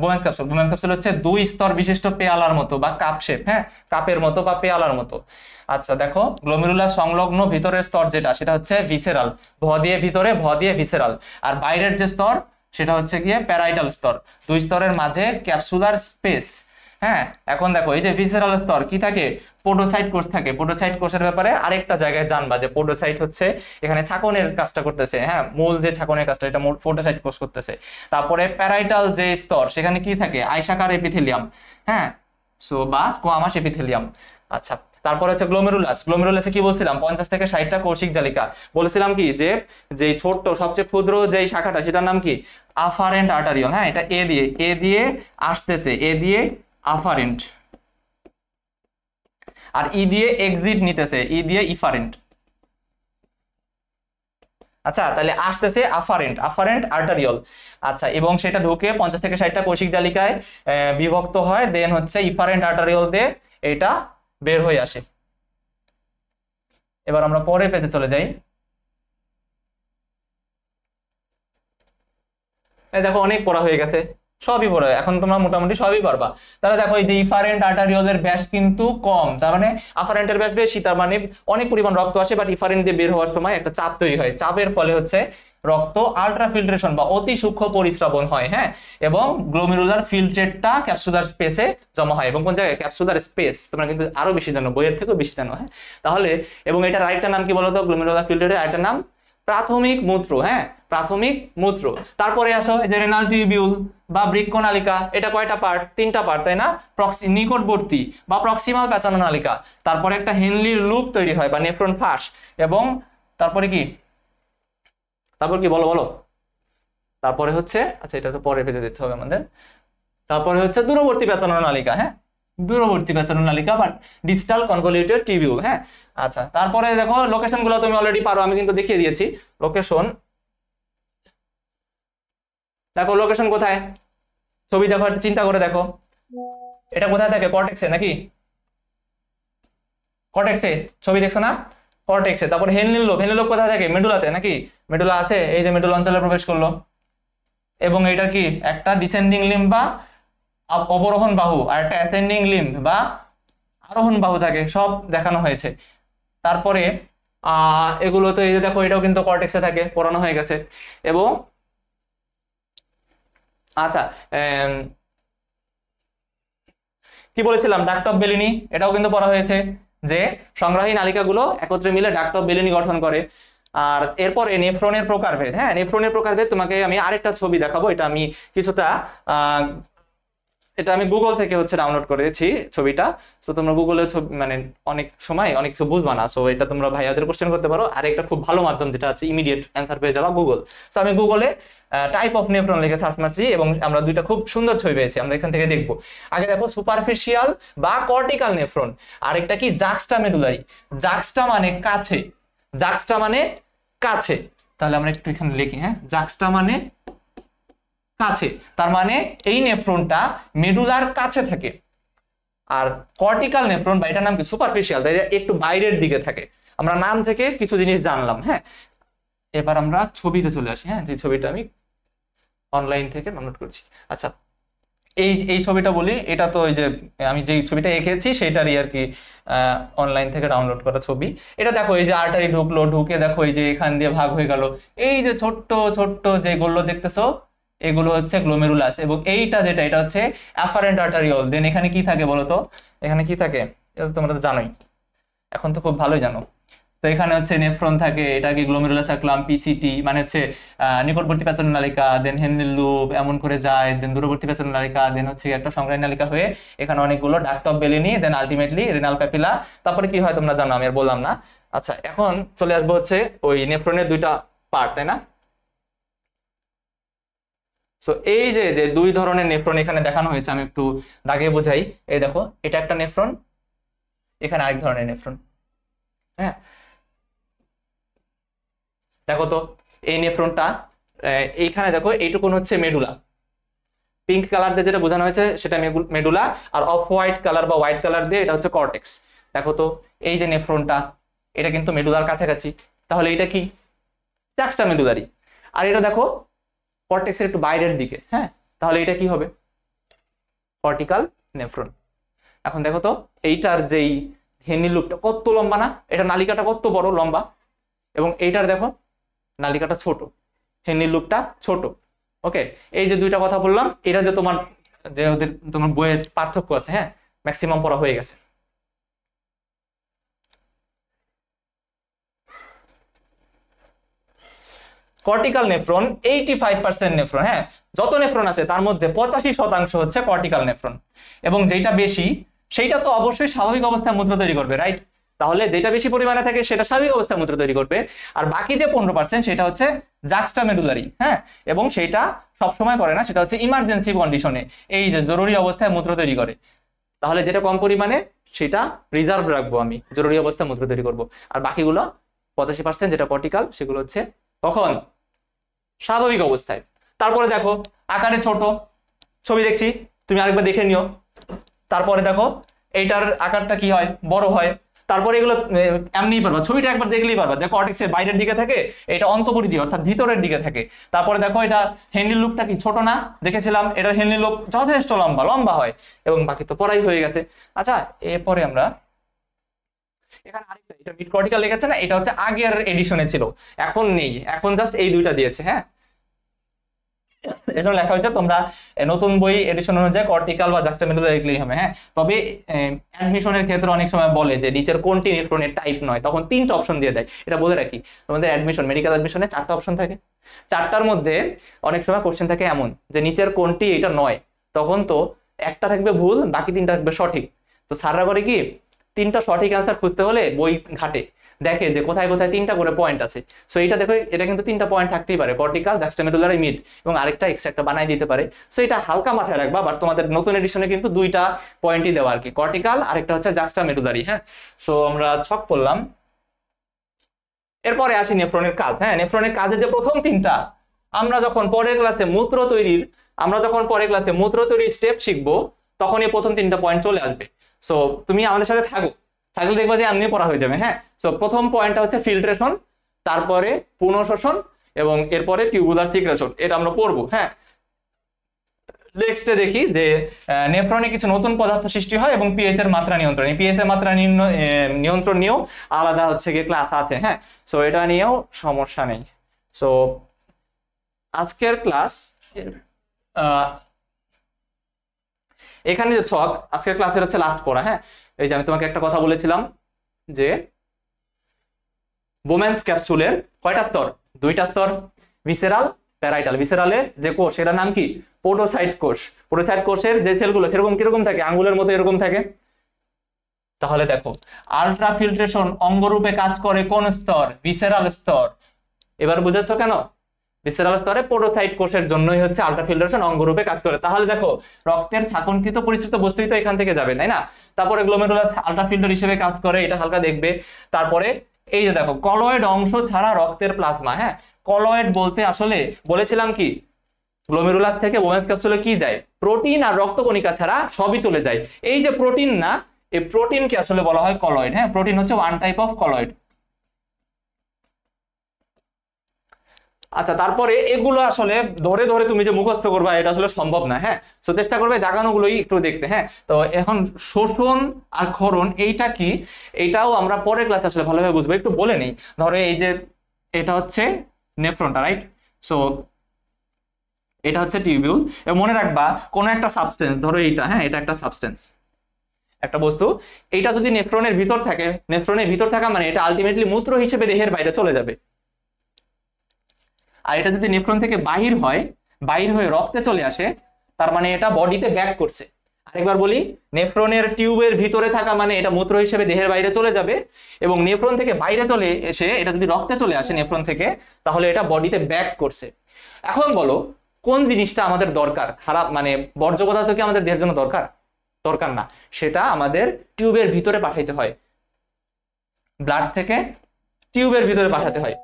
S1: বোম্যান্স ক্যাপসুল, বোম্যান্স ক্যাপসুল হচ্ছে দুই স্তর বিশিষ্ট পেয়ালার মতো বা কাপ শেপ, হ্যাঁ, কাপের মতো বা পেয়ালার মতো। আচ্ছা দেখো গ্লোমেরুলাস সংলগ্ন ভিতরের স্তর যেটা সেটা হচ্ছে ভিসেরাল, ভ দিয়ে ভিতরে, ভ দিয়ে ভিসেরাল। আর বাইরের যে স্তর সেটা হচ্ছে গিয়ে প্যারাইটাল স্তর। দুই স্তরের মাঝে ক্যাপসুলার স্পেস, হ্যাঁ, এখন দেখো এই যে ভিসেরাল স্তর কি থাকে, পোডোসাইট কোষ থাকে। পোডোসাইট কোষের ব্যাপারে আরেকটা জায়গায় জানবা যে পোডোসাইট হচ্ছে এখানে ছাকনের কাজটা করতেছে, হ্যাঁ, মূল যে ছাকনের কাজটা এটা পোডোসাইট কোষ করতেছে। তারপরে প্যারাইটাল যে স্তর সেখানে কি থাকে, আয়সাকার এপিথেলিয়াম, হ্যাঁ, সো বা স্কোয়ামাস এপিথেলিয়াম। আচ্ছা, তারপরে হচ্ছে গ্লোমেরুলাস। গ্লোমেরুলাসে কি বলছিলাম, 50 থেকে 60টা কৌশিক জালিকা। বলেছিলাম কি যে যে ছোট্ট সবচেয়ে ক্ষুদ্র যে শাখাটা সেটার নাম কি, আফারেন্ট আর্টারিয়ল। হ্যাঁ, এটা এ দিয়ে আসতেছে, এ দিয়ে আফারেন্ট, আর ই দিয়ে এক্সিট নিতেছে, ই দিয়ে ইফারেন্ট। আচ্ছা, তাহলে আসতেছে আফারেন্ট আর্টারিয়ল। আচ্ছা, এবং সেটা ঢুকে 50 থেকে 60টা কৌশিক জালিকায় বিভক্ত হয়, দেন হচ্ছে ইফারেন্ট আর্টারিয়ল দিয়ে এটা বের হয়ে আসে। এবার আমরা পরে পেজে চলে যাই। এই দেখো অনেক পড়া হয়ে গেছে, সবই পড়া, এখন তোমরা মোটামুটি সবই পারবা। তাহলে দেখো এই যে ইফারেন্ট আর্টারিওলের ব্যাস কিন্তু কম, তার মানে আফারেন্টের ব্যাস বেশি, তার মানে অনেক পরিমাণ রক্ত আসে, বাট ইফারেন্ট দিয়ে বের হওয়ার সময় একটা চাপ তৈরি হয়, চাপের ফলে হচ্ছে রক্ত আলট্রাফিল্ট্রেশন বা অতি সূক্ষ্ম পরিস্রাবন হয়। হ্যাঁ, এবং গ্লোমেরুলার ফিল্ট্রেটটা ক্যাপসুলার স্পেসে জমা হয়। এবং কোন জায়গায়, ক্যাপসুলার স্পেস, তোমরা কিন্তু আরো বেশি জানো, বইয়ের থেকেও বেশি জানো। হ্যাঁ, তাহলে এবং এটার আরেকটা নাম কি বলতো, গ্লোমেরুলার ফিল্ট্রেটের আরেকটা নাম প্রাথমিক মূত্র। হ্যাঁ, প্রাথমিক মূত্র। তারপরে আসো এই যে রেনাল টিউবিউল বা বৃক্কনালিকা, এটা কয়টা পার্ট, 3টা পার্ট, তাই না, নিকটবর্তী বা প্রক্সিমাল প্যাচানো নালিকা। তারপরে একটা হেনলির লুপ তৈরি হয় বা নেফ্রন ফাঁস, এবং তারপরে কি, তারপর কি বলো বলো, তারপরে হচ্ছে, আচ্ছা এটা তো পরে পেজে দিতে হবে আমাদের, তারপরে হচ্ছে দূরবর্তী প্যাচানো নালিকা। হ্যাঁ, দূরবর্তী প্যাচানো নালিকা বা ডিস্টাল কনভলিউটেড টিউবিউল। হ্যাঁ, আচ্ছা, তারপরে দেখো লোকেশন গুলো তুমি অলরেডি পারো, আমি কিন্তু দেখিয়ে দিয়েছি লোকেশন। দেখো লোকেশন কোথায়, ছবি দেখো, একটু চিন্তা করে দেখো, এটা কোথায় থাকে, কর্টেক্সে নাকি, কর্টেক্সে, ছবি দেখছো না, কর্টেক্সে। তারপরে হেনলির লোব কোথায় থাকে, মেডুলাতে নাকি, মেডুলা আছে, এই যে মেডুলা অঞ্চলে প্রবেশ করলো। এবং এটা কি একটা ডিসেন্ডিং লিম্ব বা অবরোহণ বাহু, আর একটা অ্যাসেন্ডিং লিম্ব বা আরোহণ বাহু থাকে, সব দেখানো হয়েছে। তারপরে এগুলো তো এই যে দেখো, এটাও কিন্তু কর্টেক্সে থাকে, পড়ানো হয়ে গেছে। এবং আচ্ছা, কি বলেছিলাম, ডাক্ট অফ বেলিনি, এটাও কিন্তু পড়া হয়েছে যে সংগ্রাহী নালিকাগুলো একত্রে মিলে ডাক্ট অফ বেলিনি গঠন করে। আর এরপরে নেফ্রনের প্রকারভেদ। হ্যাঁ, নেফ্রনের প্রকারভেদ তোমাকে আমি আরেকটা ছবি দেখাবো, এটা আমি কিছুটা এটা আমি গুগল থেকে হচ্ছে ডাউনলোড করেছি ছবিটা। সো তোমরা গুগলে মানে অনেক সময় অনেক কিছু বুঝবা না, সো এটা তোমরা ভাইয়াদের কোশ্চেন করতে পারো। আর একটা খুব ভালো মাধ্যম যেটা আছে ইমিডিয়েট অ্যান্সার পেয়ে যাবা গুগল। সো আমি গুগলে টাইপ অফ নেফ্রন লিখে সার্চ মারছি এবং আমরা দুইটা খুব সুন্দর ছবি পেয়েছি, আমরা এখান থেকে দেখবো। আগে দেখো সুপারফিশিয়াল বা কর্টিক্যাল নেফ্রন, আরেকটা কি জাক্সটা মেডুলারি। জাক্সটা মানে কাছে, জাক্সটা মানে কাছে, তাহলে আমরা একটু এখানে লিখি। হ্যাঁ, জাক্সটা মানে কাছে, তার মানে এই নেফ্রনটা মেডুলার কাছে থাকে। আর কর্টিক্যাল নেফ্রন বা এটার নাম কি, সুপারফিশিয়াল, তাই একটু বাইরের দিকে থাকে। আমরা নাম থেকে কিছু জিনিস জানলাম। হ্যাঁ, এবার আমরা ছবিতে চলে আসি। হ্যাঁ, যে ছবিটা আমি অনলাইন থেকে ডাউনলোড করছি। আচ্ছা, এই ছবিটা বলি, এটা তো ওই যে আমি যে ছবিটা এঁকেছি সেটারই আর কি অনলাইন থেকে ডাউনলোড করা ছবি। এটা দেখো, এই যে আর্টারি ঢুকলো, ঢুকে দেখো এই যে এখান দিয়ে ভাগ হয়ে গেল, এই যে ছোট্ট ছোট্ট যে গুলো দেখতেছো এগুলো হচ্ছে গ্লোমেরুলাস। এবং এইটা যেটা, এটা হচ্ছে অ্যাফারেন্ট আর্টারিওল। দেন এখানে কি থাকে বলতো, এখানে কি থাকে, এটা তোমরা তো জানোই, এখন তো খুব ভালোই জানো। তো এখানে হচ্ছে নেফ্রন থাকে, এটাকে গ্লোমেরুলাস সার্কুলাম, পিসিটি মানে হচ্ছে নিকটবর্তী প্যাচানো নালিকা, দেন হেনলির লুপ, এমন করে যায়, দেন দূরবর্তী প্যাচানো নালিকা, দেন হচ্ছে একটা সংগ্রাহী নালিকা হয়ে এখানে অনেকগুলো duct of Bellini, then ultimately renal papilla. তারপরে কি হয় তোমরা জানো, আমি আর বললাম না। আচ্ছা, এখন চলে আসবো হচ্ছে ওই নেফ্রনের দুইটা পার্ট, তাই না। সো এই যে যে দুই ধরনের নেফ্রন এখানে দেখানো হয়েছে, আমি একটু দাগে বোঝাই। এই দেখো, এটা একটা নেফ্রন, এখানে আরেক ধরনের নেফ্রন। হ্যাঁ, দেখো তো এই নেফ্রনটা, এইখানে দেখো এইটুকুন হচ্ছে মেডুলা, পিঙ্ক কালার দিয়ে যেটা বোঝানো হয়েছে সেটা মেডুলা, আর অফ হোয়াইট কালার বা হোয়াইট কালার দিয়ে এটা হচ্ছে কর্টেক্স। দেখো তো এই যে নেফ্রনটা, এটা কিন্তু মেডুলার কাছাকাছি, তাহলে এটা কি, জাক্সটা মেডুলারি। আর এটা দেখো কর্টেক্সের একটু বাইরের দিকে। হ্যাঁ, তাহলে এটা কি হবে, কর্টিক্যাল নেফ্রন। এখন দেখো তো এইটার যেই হেনি লুপটা কত লম্বা না, এটা নালিকাটা কত বড় লম্বা, এবং এইটার দেখো নালিকাটা ছোট, হেনি লুপটা ছোট। ওকে, এই যে দুইটা কথা বললাম, এটা যে তোমার যে ওদের তোমার বইয়ের পার্থক্য আছে, হ্যাঁ ম্যাক্সিমাম পড়া হয়ে গেছে। কর্টিক্যাল নেফ্রন 85% নেফ্রন, হ্যাঁ যত নেফ্রন আছে তার মধ্যে 85% হচ্ছে কর্টিক্যাল নেফ্রন, এবং যেটা বেশি সেইটা তো অবশ্যই স্বাভাবিক অবস্থায় মূত্র তৈরি করবে, রাইট? তাহলে যেটা বেশি পরিমাণে থাকে সেটা স্বাভাবিক অবস্থায় মূত্র তৈরি করবে, আর বাকি যে 15% সেটা হচ্ছে জাক্সটামেডুলারি, হ্যাঁ, এবং সেটা সবসময় করে না, সেটা হচ্ছে ইমার্জেন্সি কন্ডিশনে, এই যে জরুরি অবস্থায় মূত্র তৈরি করে। তাহলে যেটা কম পরিমাণে সেটা রিজার্ভ রাখবো আমি, জরুরি অবস্থায় মূত্র তৈরি করব, আর বাকিগুলো 85% যেটা কর্টিক্যাল সেগুলো হচ্ছে কখন স্বাভাবিক অবস্থায়। তারপরে দেখো আকারে ছোট, ছবি দেখছি তুমি আরেকবার দেখে নিও। তারপরে দেখো এইটার আকারটা কি হয়, বড় হয়। তারপরে এগুলো এমনিই পারবা, ছবিটা একবার দেখলেই পারবা যে কর্টেক্সের বাইরের দিকে থাকে, এটা অন্তঃপরিধি অর্থাৎ ভিতরের দিকে থাকে। তারপরে দেখো এটা হেনরি লুপটা কি ছোট না, দেখেছিলাম এটা হেনরি লুপ যথেষ্ট লম্বা লম্বা হয়, এবং বাকি তো পড়াই হয়ে গেছে। আচ্ছা এরপরে আমরা এখানে আরেকটা, এটা মিড কর্টিক্যাল লেগেছে না, এটা হচ্ছে আগের এডিশনে ছিল, এখন নেই, এখন জাস্ট এই দুইটা দিয়েছে, হ্যাঁ এজন্য লেখা হয়েছে তোমরা নতুন বই এডিশন অনুযায়ী কর্টিক্যাল বা জাক্সটামেডুলারি লিখলেই হবে, হ্যাঁ। তবে অ্যাডমিশনের ক্ষেত্রে অনেক সময় বলে যে নিচের কোনটি নেফ্রনের টাইপ নয়, তখন 3টা অপশন দিয়ে দেয়। এটা বলে রাখি, তোমাদের অ্যাডমিশন মেডিকেল অ্যাডমিশনে 4টা অপশন থাকে, 4টার মধ্যে অনেক সময় কোশ্চেন থাকে এমন যে নিচের কোনটি এটা নয়, তখন তো একটা থাকবে ভুল, বাকি 3টা থাকবে সঠিক। তো স্যাররা করে কি 3টা সঠিক অ্যান্সার খুঁজতে হলে বই ঘাটে, দেখে যে কোথায় কোথায় 3টা করে পয়েন্ট আছে। সো এটা দেখো, এটা কিন্তু 3টা পয়েন্ট থাকতেই পারে, কর্টিক্যাল, জাক্সটামেডুলারি, মিড, এবং আরেকটা এক্সট্রা একটা বানাই দিতে পারে। সো এটা হালকা মাথায় রাখবা, বাট তোমাদের নতুন এডিশনে কিন্তু 2টা পয়েন্টই দেওয়া আর কি, কর্টিক্যাল আরেকটা হচ্ছে জাক্সটামেডুলারি, হ্যাঁ। সো আমরা ছক পড়লাম। এরপরে আসি নেফ্রনের কাজ, হ্যাঁ নেফ্রনের কাজে যে প্রথম 3টা আমরা যখন পরের ক্লাসে মূত্র তৈরির স্টেপ শিখবো, তখন এই প্রথম 3টা পয়েন্ট চলে আসবে। সো তুমি আমাদের সাথে থাকলে দেখবা যে এমনি পড়া হয়ে যাবে, হ্যাঁ। সো প্রথম পয়েন্টটা হচ্ছে ফিল্ট্রেশন, তারপরে পুনঃশোষণ, এবং এরপরে টিউবুলার সিক্রেশন, এটা আমরা পড়বো, হ্যাঁ। নেক্সটে দেখি যে নেফ্রনে কিছু নতুন পদার্থ সৃষ্টি হয় এবং পিএইচ এর মাত্রা নিয়ন্ত্রণ, এই পিএইচ এর মাত্রা নিয়ন্ত্রণ নিয়েও আলাদা হচ্ছে কি ক্লাস আছে, হ্যাঁ। সো এটা নিয়েও সমস্যা নেই। সো আজকের ক্লাস এখানে যে ছক, আজকের ক্লাসের হচ্ছে লাস্ট পড়া, হ্যাঁ। এই যে আমি তোমাকে একটা কথা বলেছিলাম যে বোম্যান্স ক্যাপসুলের কয়টা স্তর, 2টা স্তর, ভিসেরাল, প্যারাইটাল। ভিসেরালের যে কোষ এটার নাম কি, পোডোসাইট কোষ। পোডোসাইট কোষের যে সেলগুলো সেরকম কিরকম থাকে, আঙ্গুলের মতো এরকম থাকে। তাহলে দেখো আলট্রা ফিল্ট্রেশন অঙ্গরূপে কাজ করে কোন স্তর, ভিসেরাল স্তর। এবার বুঝেছো কেন, ভিসেরাল স্তরে পোডোসাইট কোষের জন্যই হচ্ছে আলট্রা ফিল্ট্রেশন অঙ্গরূপে কাজ করে। তাহলে দেখো রক্তের ছাঁকনকৃত পরিচিত বস্তুই তো এখান থেকে যাবে, তাই না? তারপরে গ্লোমেরুলাস আলট্রা ফিল্টার হিসেবে কাজ করে, এটা হালকা দেখবে। তারপরে এই যে দেখো কলয়েড অংশ ছাড়া রক্তের প্লাজমা, হ্যাঁ কলয়েড বলতে আসলে বলেছিলাম কি, গ্লোমেরুলাস থেকে বোম্যান্স ক্যাপসুলে কি যায়, প্রোটিন আর রক্তকণিকা ছাড়া সবই চলে যায়। এই যে প্রোটিন না, এই প্রোটিনকে আসলে বলা হয় কলয়েড, হ্যাঁ। প্রোটিন হচ্ছে ওয়ান টাইপ অফ কলয়েড। আচ্ছা তারপরে এগুলো আসলে ধরে ধরে তুমি যে মুখস্থ করবা এটা আসলে সম্ভব না, হ্যাঁ। সো চেষ্টা করবে দাগানোগুলোই একটু দেখতে, হ্যাঁ। তো এখন শোষণ আর ক্ষরণ এইটা কি, এইটাও আমরা পরের ক্লাসে আসলে ভালোভাবে বুঝবো। একটু বলে নেই, ধরো এই যে এটা হচ্ছে নেফ্রনটা, রাইট? সো এটা হচ্ছে টিউবিউল, এবং মনে রাখবা কোন একটা সাবস্টেন্স, ধরো এইটা, হ্যাঁ এটা একটা সাবস্টেন্স, একটা বস্তু, এইটা যদি নেফ্রনের ভিতর থাকে, নেফ্রনের ভিতর থাকা মানে এটা আলটিমেটলি মূত্র হিসেবে দেহের বাইরে চলে যাবে। আর এটা যদি নেফ্রন থেকে বাহির হয়ে রক্তে চলে আসে, তার মানে এটা বডিতে ব্যাক করছে। আরেকবার বলি, নেফ্রনের টিউবের ভিতরে থাকা মানে এটা মূত্র হিসেবে দেহের বাইরে চলে যাবে, এবং নেফ্রন থেকে বাইরে চলে এসে এটা যদি রক্তে চলে আসে নেফ্রন থেকে, তাহলে এটা বডিতে ব্যাক করছে। এখন বলো কোন জিনিসটা আমাদের দরকার, খারাপ মানে বর্জ্য পদার্থ কি আমাদের দেহের জন্য দরকার না, সেটা আমাদের টিউবের ভিতরে পাঠাইতে হয়, ব্লাড থেকে টিউবের ভিতরে পাঠাতে হয়।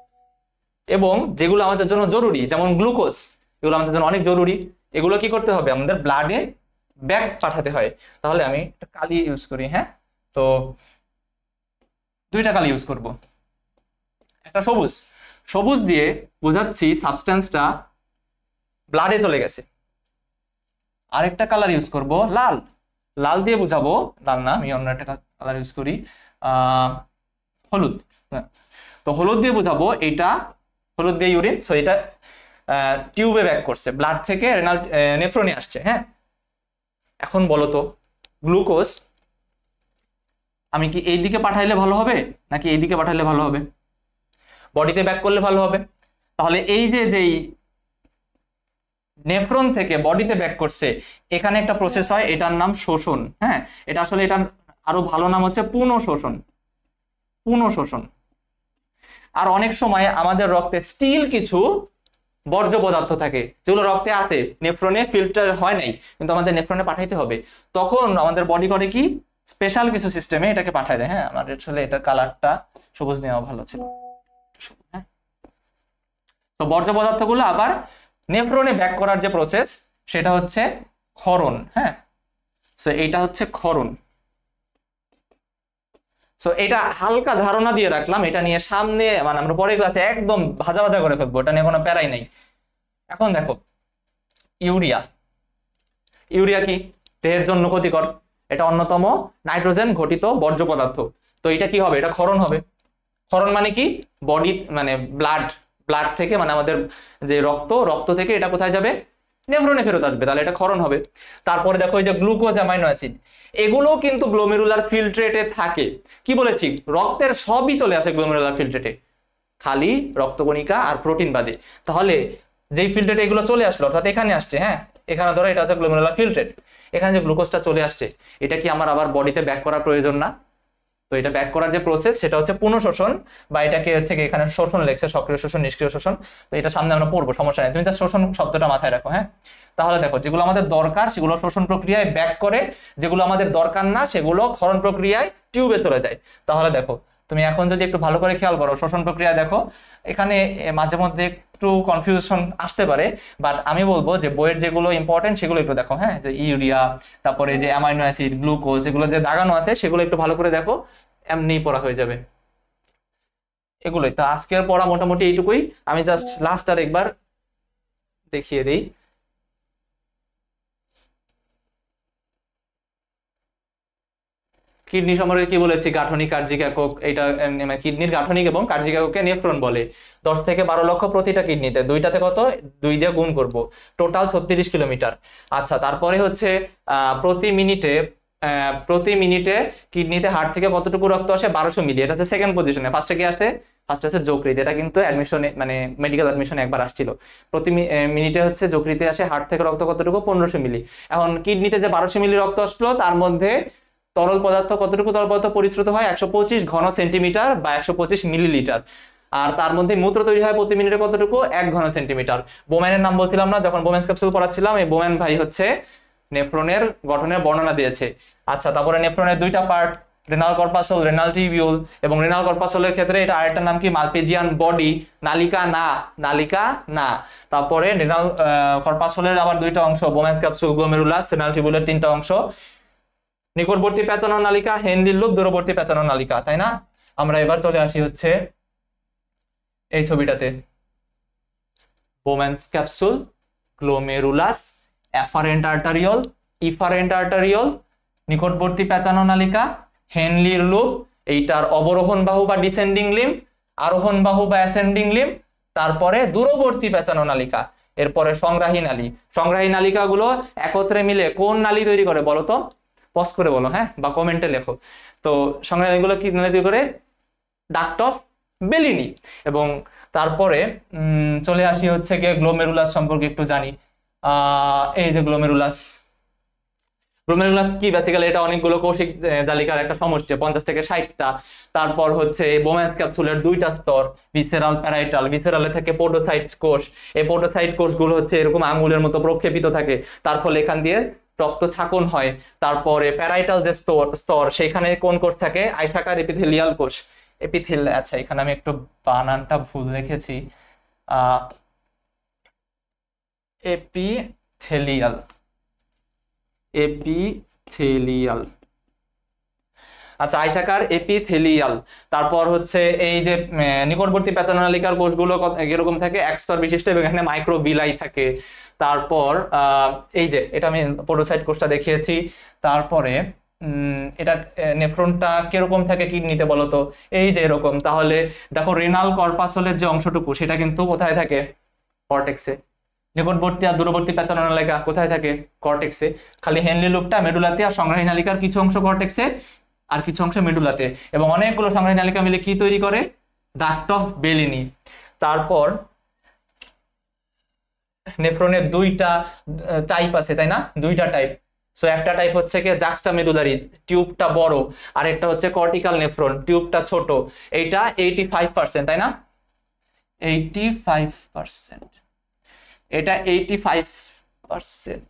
S1: এবং যেগুলো আমাদের জন্য জরুরি যেমন গ্লুকোজ, এগুলো আমাদের জন্য অনেক জরুরি, এগুলো কি করতে হবে, আমাদের ব্লাডে ব্যাক পাঠাতে হয়। তাহলে আমি একটা কালি ইউজ করি, হ্যাঁ। তো 2টা কালি ইউজ করব, একটা সবুজ দিয়ে বোঝাচ্ছি সাবস্টেন্সটা ব্লাডে চলে গেছে, আরেকটা কালার ইউজ করব লাল দিয়ে বুঝাবো, লাল না আমি অন্য একটা কালার ইউজ করি, হলুদ। তো হলুদ দিয়ে বুঝাবো, এটা হলুদ দিয়ে ইউরিন, সো এটা টিউবে ব্যাক করছে, ব্লাড থেকে নেফ্রনে আসছে, হ্যাঁ। এখন বলো তো গ্লুকোজ আমি কি এই দিকে পাঠাইলে ভালো হবে নাকি এই দিকে পাঠাইলে ভালো হবে? বডিতে ব্যাক করলে ভালো হবে। তাহলে এই যে যেই নেফ্রন থেকে বডিতে ব্যাক করছে, এখানে একটা প্রসেস হয়, এটার নাম শোষণ। হ্যাঁ, এটা আসলে এটার আরো ভালো নাম হচ্ছে পুনঃশোষণ। পুনঃশোষণ। আর অনেক সময় আমাদের রক্তে স্টিল কিছু বর্জ্য পদার্থ থাকে যেগুলো রক্তে আছে, নেফ্রনে ফিল্টার হয় নাই, কিন্তু আমাদের নেফ্রনে পাঠাইতে হবে। তখন আমাদের বডি করে কি, স্পেশাল কিছু সিস্টেমে এটাকে পাঠায় দেয়। হ্যাঁ, আমার আসলে এটার কালারটা সবুজ নেওয়া ভালো ছিল। হ্যাঁ, তো বর্জ্য পদার্থগুলো আবার নেফ্রনে ব্যাক করার যে প্রসেস সেটা হচ্ছে ক্ষরণ। হ্যাঁ, সো এইটা হচ্ছে ক্ষরণ। সো এটা হালকা ধারণা দিয়ে রাখলাম, এটা নিয়ে সামনে মানে আমরা পরের ক্লাসে একদম ভাজা ভাজা করে ফেলবো, এটা নিয়ে কোনো প্যারাই নাই। এখন দেখো ইউরিয়া। ইউরিয়া কি দেহের জন্য ক্ষতিকর, এটা অন্যতম নাইট্রোজেন ঘটিত বর্জ্য পদার্থ। তো এটা কি হবে, এটা ক্ষরণ হবে। ক্ষরণ মানে কি, বডি মানে ব্লাড থেকে মানে আমাদের যে রক্ত থেকে এটা কোথায় যাবে, নেফ্রনে ফেরত আসবে, তাহলে এটা ক্ষরণ হবে। তারপরে দেখো এই যে গ্লুকোজ অ্যামাইনো অ্যাসিড, এগুলো কিন্তু গ্লোমেরুলার ফিল্ট্রেটে থাকে। কি বলেছি, রক্তের সবই চলে আসে গ্লোমেরুলার ফিল্ট্রেটে, খালি রক্তকণিকা আর প্রোটিন বাদে। তাহলে যেই ফিল্ট্রেটে এগুলো চলে আসলো, অর্থাৎ এখানে আসছে, হ্যাঁ এখানে ধরো এটা হচ্ছে গ্লোমেরুলার ফিল্ট্রেট, এখানে যে গ্লুকোজটা চলে আসছে, এটা কি আমার আবার বডিতে ব্যাক করার প্রয়োজন না? তো এটা ব্যাক করার যে প্রসেস সেটা হচ্ছে পুনঃশোষণ, বা এটাকে হচ্ছে এখানে শোষণ লেখছে, সক্রিয় শোষণ, নিষ্ক্রিয় শোষণ। তো এটা সামনে আমরা পড়বো, সমস্যা নেই, তুমি জাস্ট শোষণ শব্দটা মাথায় রাখো। হ্যাঁ, তাহলে দেখো যেগুলো আমাদের দরকার সেগুলো শোষণ প্রক্রিয়ায় ব্যাক করে, যেগুলো আমাদের দরকার না সেগুলো ক্ষরণ প্রক্রিয়ায় টিউবে চলে যায়। তাহলে দেখো তুমি এখন যদি একটু ভালো করে খেয়াল করো শোষণ প্রক্রিয়া, দেখো এখানে মাঝে মধ্যে একটু কনফিউশন আসতে পারে, বাট আমি বলবো যে বইয়ের যেগুলো ইম্পর্টেন্ট সেগুলো একটু দেখো। হ্যাঁ, যে ইউরিয়া, তারপরে যে অ্যামাইনো অ্যাসিড, গ্লুকোজ, এগুলো যে দাগানো আছে সেগুলো একটু ভালো করে দেখো, এমনি পড়া হয়ে যাবে। এগুলোই তো আজকের পড়া, মোটামুটি এইটুকুই। আমি জাস্ট লাস্ট আর একবার দেখিয়ে দিই। কিডনি সম্পর্কে কি বলেছি, গাঠনিক কার্যিক একক, এটা কিডনির গাঠনিক এবং কার্যিক এককে নেফ্রন বলে। 10 থেকে 12 লক্ষ প্রতিটা কিডনিতে, দুইটাতে কত, 2 দিয়ে গুণ করব, টোটাল 36 কিলোমিটার। আচ্ছা, তারপরে হচ্ছে প্রতি মিনিটে কিডনিতে হার্ট থেকে কতটুকু রক্ত আসে, 1200 মিলি। এটা হচ্ছে সেকেন্ড পজিশনে। ফার্স্টে কি আসে, ফার্স্টে হচ্ছে যকৃত, এটা কিন্তু অ্যাডমিশনে মানে মেডিকেল অ্যাডমিশনে একবার আসছিল। প্রতি মিনিটে হচ্ছে যকৃতে আসে হার্ট থেকে রক্ত কতটুকু, 1500 মিলি। এখন কিডনিতে যে 1200 মিলি রক্ত আসলো, তার মধ্যে তরল পদার্থ কতটুকু, তরল পদার্থ পরিশ্রুত হয় 125 ঘন সেন্টিমিটার বা 125 মিলিলিটার। আর তার মধ্যে মূত্র তৈরি হয় প্রতি মিনিটে কতটুকু, 1 ঘন সেন্টিমিটার। বোম্যানের নাম বলছিলাম না যখন বোম্যান্স ক্যাপসুল পড়াচ্ছিলাম, এই বোম্যান ভাই হচ্ছে নেফ্রনের গঠনের বর্ণনা দিয়েছে। আচ্ছা, তারপরে নেফ্রনের দুইটা part, renal corpuscle, renal tubule. এবং রেনাল কর্পাসলের ক্ষেত্রে এটা আরেকটা নাম কি, মালপেজিয়ান বডি, নালিকা না। তারপরে রেনাল কর্পাসলের আবার দুইটা অংশ, বোম্যান্স ক্যাপসুল, গ্লোমেরুলাস, রেনাল টিবিউলের 3টা অংশ, নিকটবর্তী পেঁচানো নালিকা, হেনলির লুপ, দূরবর্তী পেঁচানো নালিকা, তাই না? আমরা এবার চলে আসি হচ্ছে এই ছবিটাতে, Bowman's capsule, glomerulus, afferent arteriole, efferent arteriole, নিকটবর্তী পেঁচানো নালিকা, হেনলির লুপ, এইটার অবরোহণ বাহু বা ডিসেন্ডিং লিম্ব, আরোহণ বাহু বা অ্যাসেন্ডিং লিম্ব, তারপরে দূরবর্তী পেঁচানো নালিকা, এরপরে সংগ্রাহী নালী। সংগ্রাহী নালিকাগুলো একত্রে মিলে কোন নালী তৈরি করে বলো তো, পজ করে বলো, হ্যাঁ, বা কমেন্টে লেখো। তো সংগ্রাহী নালীগুলো কি নালী তৈরি করে, ডাক্ট অফ বেলিনি। এবং তারপরে চলে আসি হচ্ছে গিয়ে গ্লোমেরুলাস সম্পর্কে একটু জানি। এই যে গ্লোমেরুলাস কি, বেসিক্যালি এটা অনেকগুলো কৌশিক জালিকার একটা সমষ্টি, 50 থেকে 60টা। তারপর হচ্ছে এই বোম্যান্স ক্যাপসুলের 2টা স্তর, ভিসেরাল, প্যারাইটাল। ভিসেরালে থাকে পোডোসাইট কোষ, এই পোডোসাইট কোষগুলো হচ্ছে এরকম আঙ্গুলের মতো প্রক্ষেপিত থাকে, তার ফলে এখান দিয়ে রক্ত ছাকন হয়। তারপরে প্যারাইটাল যে স্তর, সেখানে কোন কোষ থাকে, আয়তাকার এপিথেলিয়াল কোষ, আচ্ছা এখানে আমি একটু বানানটা ভুল লিখেছি, এপিথেলিয়াল, আচ্ছা আয়তাকার এপিথেলিয়াল। তারপর হচ্ছে এই যে নিকটবর্তী পেঁচানো নালিকার কোষগুলো এরকম থাকে, এক স্তর বিশিষ্ট, এবং এখানে মাইক্রোভিলাই থাকে। তারপর এই যে এটা আমি পোডোসাইট কোষটা দেখিয়েছি। তারপরে এটা নেফ্রনটা কিরকম থাকে কিডনিতে বলতো, এই যে এরকম। তাহলে দেখো রেনাল কর্পাসলের যে অংশটুকু সেটা কিন্তু কোথায় থাকে, কর্টেক্সে। নিকটবর্তী আর দূরবর্তী প্যাচানো নালিকা কোথায় থাকে? কর্টেক্সে। খালি হেনলি লুপটা মেডুলাতে, আর সংগ্রাহী নালিকার কিছু অংশ কর্টেক্সে আর কিছু অংশ মেডুলাতে, এবং অনেকগুলো সংগ্রাহী নালিকা মিলে কি তৈরি করে? Duct of Bellini. তারপর নেফ্রনের দুইটা টাইপ আছে, তাই না? দুইটা টাইপ। সো একটা টাইপ হচ্ছে কি জাক্সটা মেডুলারি, টিউবটা বড়, আর একটা হচ্ছে কর্টিক্যাল নেফ্রন, টিউবটা ছোট। এইটা 85%, তাই না? 85%। এটা 85%,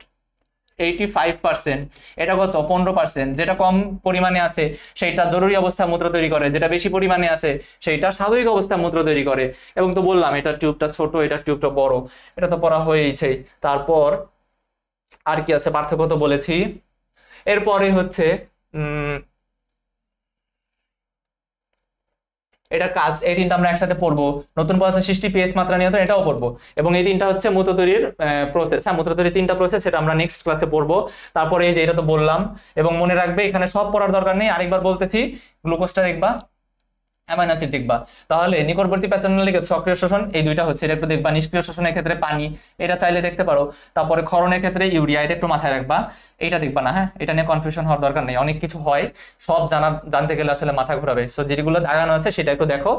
S1: 85%। এটা কত? 15%। যেটা কম পরিমাণে আছে সেইটা জরুরি অবস্থা মূত্র তৈরি করে, যেটা বেশি পরিমাণে আছে সেইটা স্বাভাবিক অবস্থা মূত্র তৈরি করে। এবং তো বললাম এটা টিউবটা ছোট, এটা টিউবটা বড়, এটা তো পড়া হয়েইছে। তারপর আর কি আছে? পার্থক্য তো বলেছি। এরপরে হচ্ছে এটা কাজ, এই তিনটা আমরা একসাথে পড়বো। নতুন পদার্থ সৃষ্টি, পিএইচ মাত্রা নিয়ন্ত্রণ, এটাও পড়বো। এবং এই তিনটা হচ্ছে মূত্র তৈরির প্রসেস। হ্যাঁ, মূত্র তৈরির তিনটা প্রসেস, সেটা আমরা নেক্সট ক্লাসে পড়বো। তারপরে এই যে এটা তো বললাম। এবং মনে রাখবে এখানে সব পড়ার দরকার নেই, আরেকবার বলতেছি, গ্লুকোজটা দেখবা, অ্যামাইনো অ্যাসিড দেখবা। তাহলে নিকটবর্তী প্যাচানো নালিকা সক্রিয় শোষণ, এই দুইটা হচ্ছে, এটা একটু দেখবা। নিষ্ক্রিয় শোষণের ক্ষেত্রে পানি, এটা চাইলে দেখতে পারো। তারপরে ক্ষরণের ক্ষেত্রে ইউরিয়া, এটা একটু মাথায় রাখবা। এটা দেখবা না, হ্যাঁ, এটা নিয়ে কনফিউশন হওয়ার দরকার নেই। অনেক কিছু হয়, সব জানতে গেলে আসলে মাথা ঘোরাবে। সো যেগুলো দাগানো আছে সেটা একটু দেখো।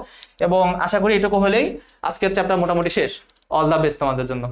S1: এবং আশা করি এটুকু হলেই আজকের চ্যাপ্টার মোটামুটি শেষ। অল দ্য বেস্ট তোমাদের জন্য।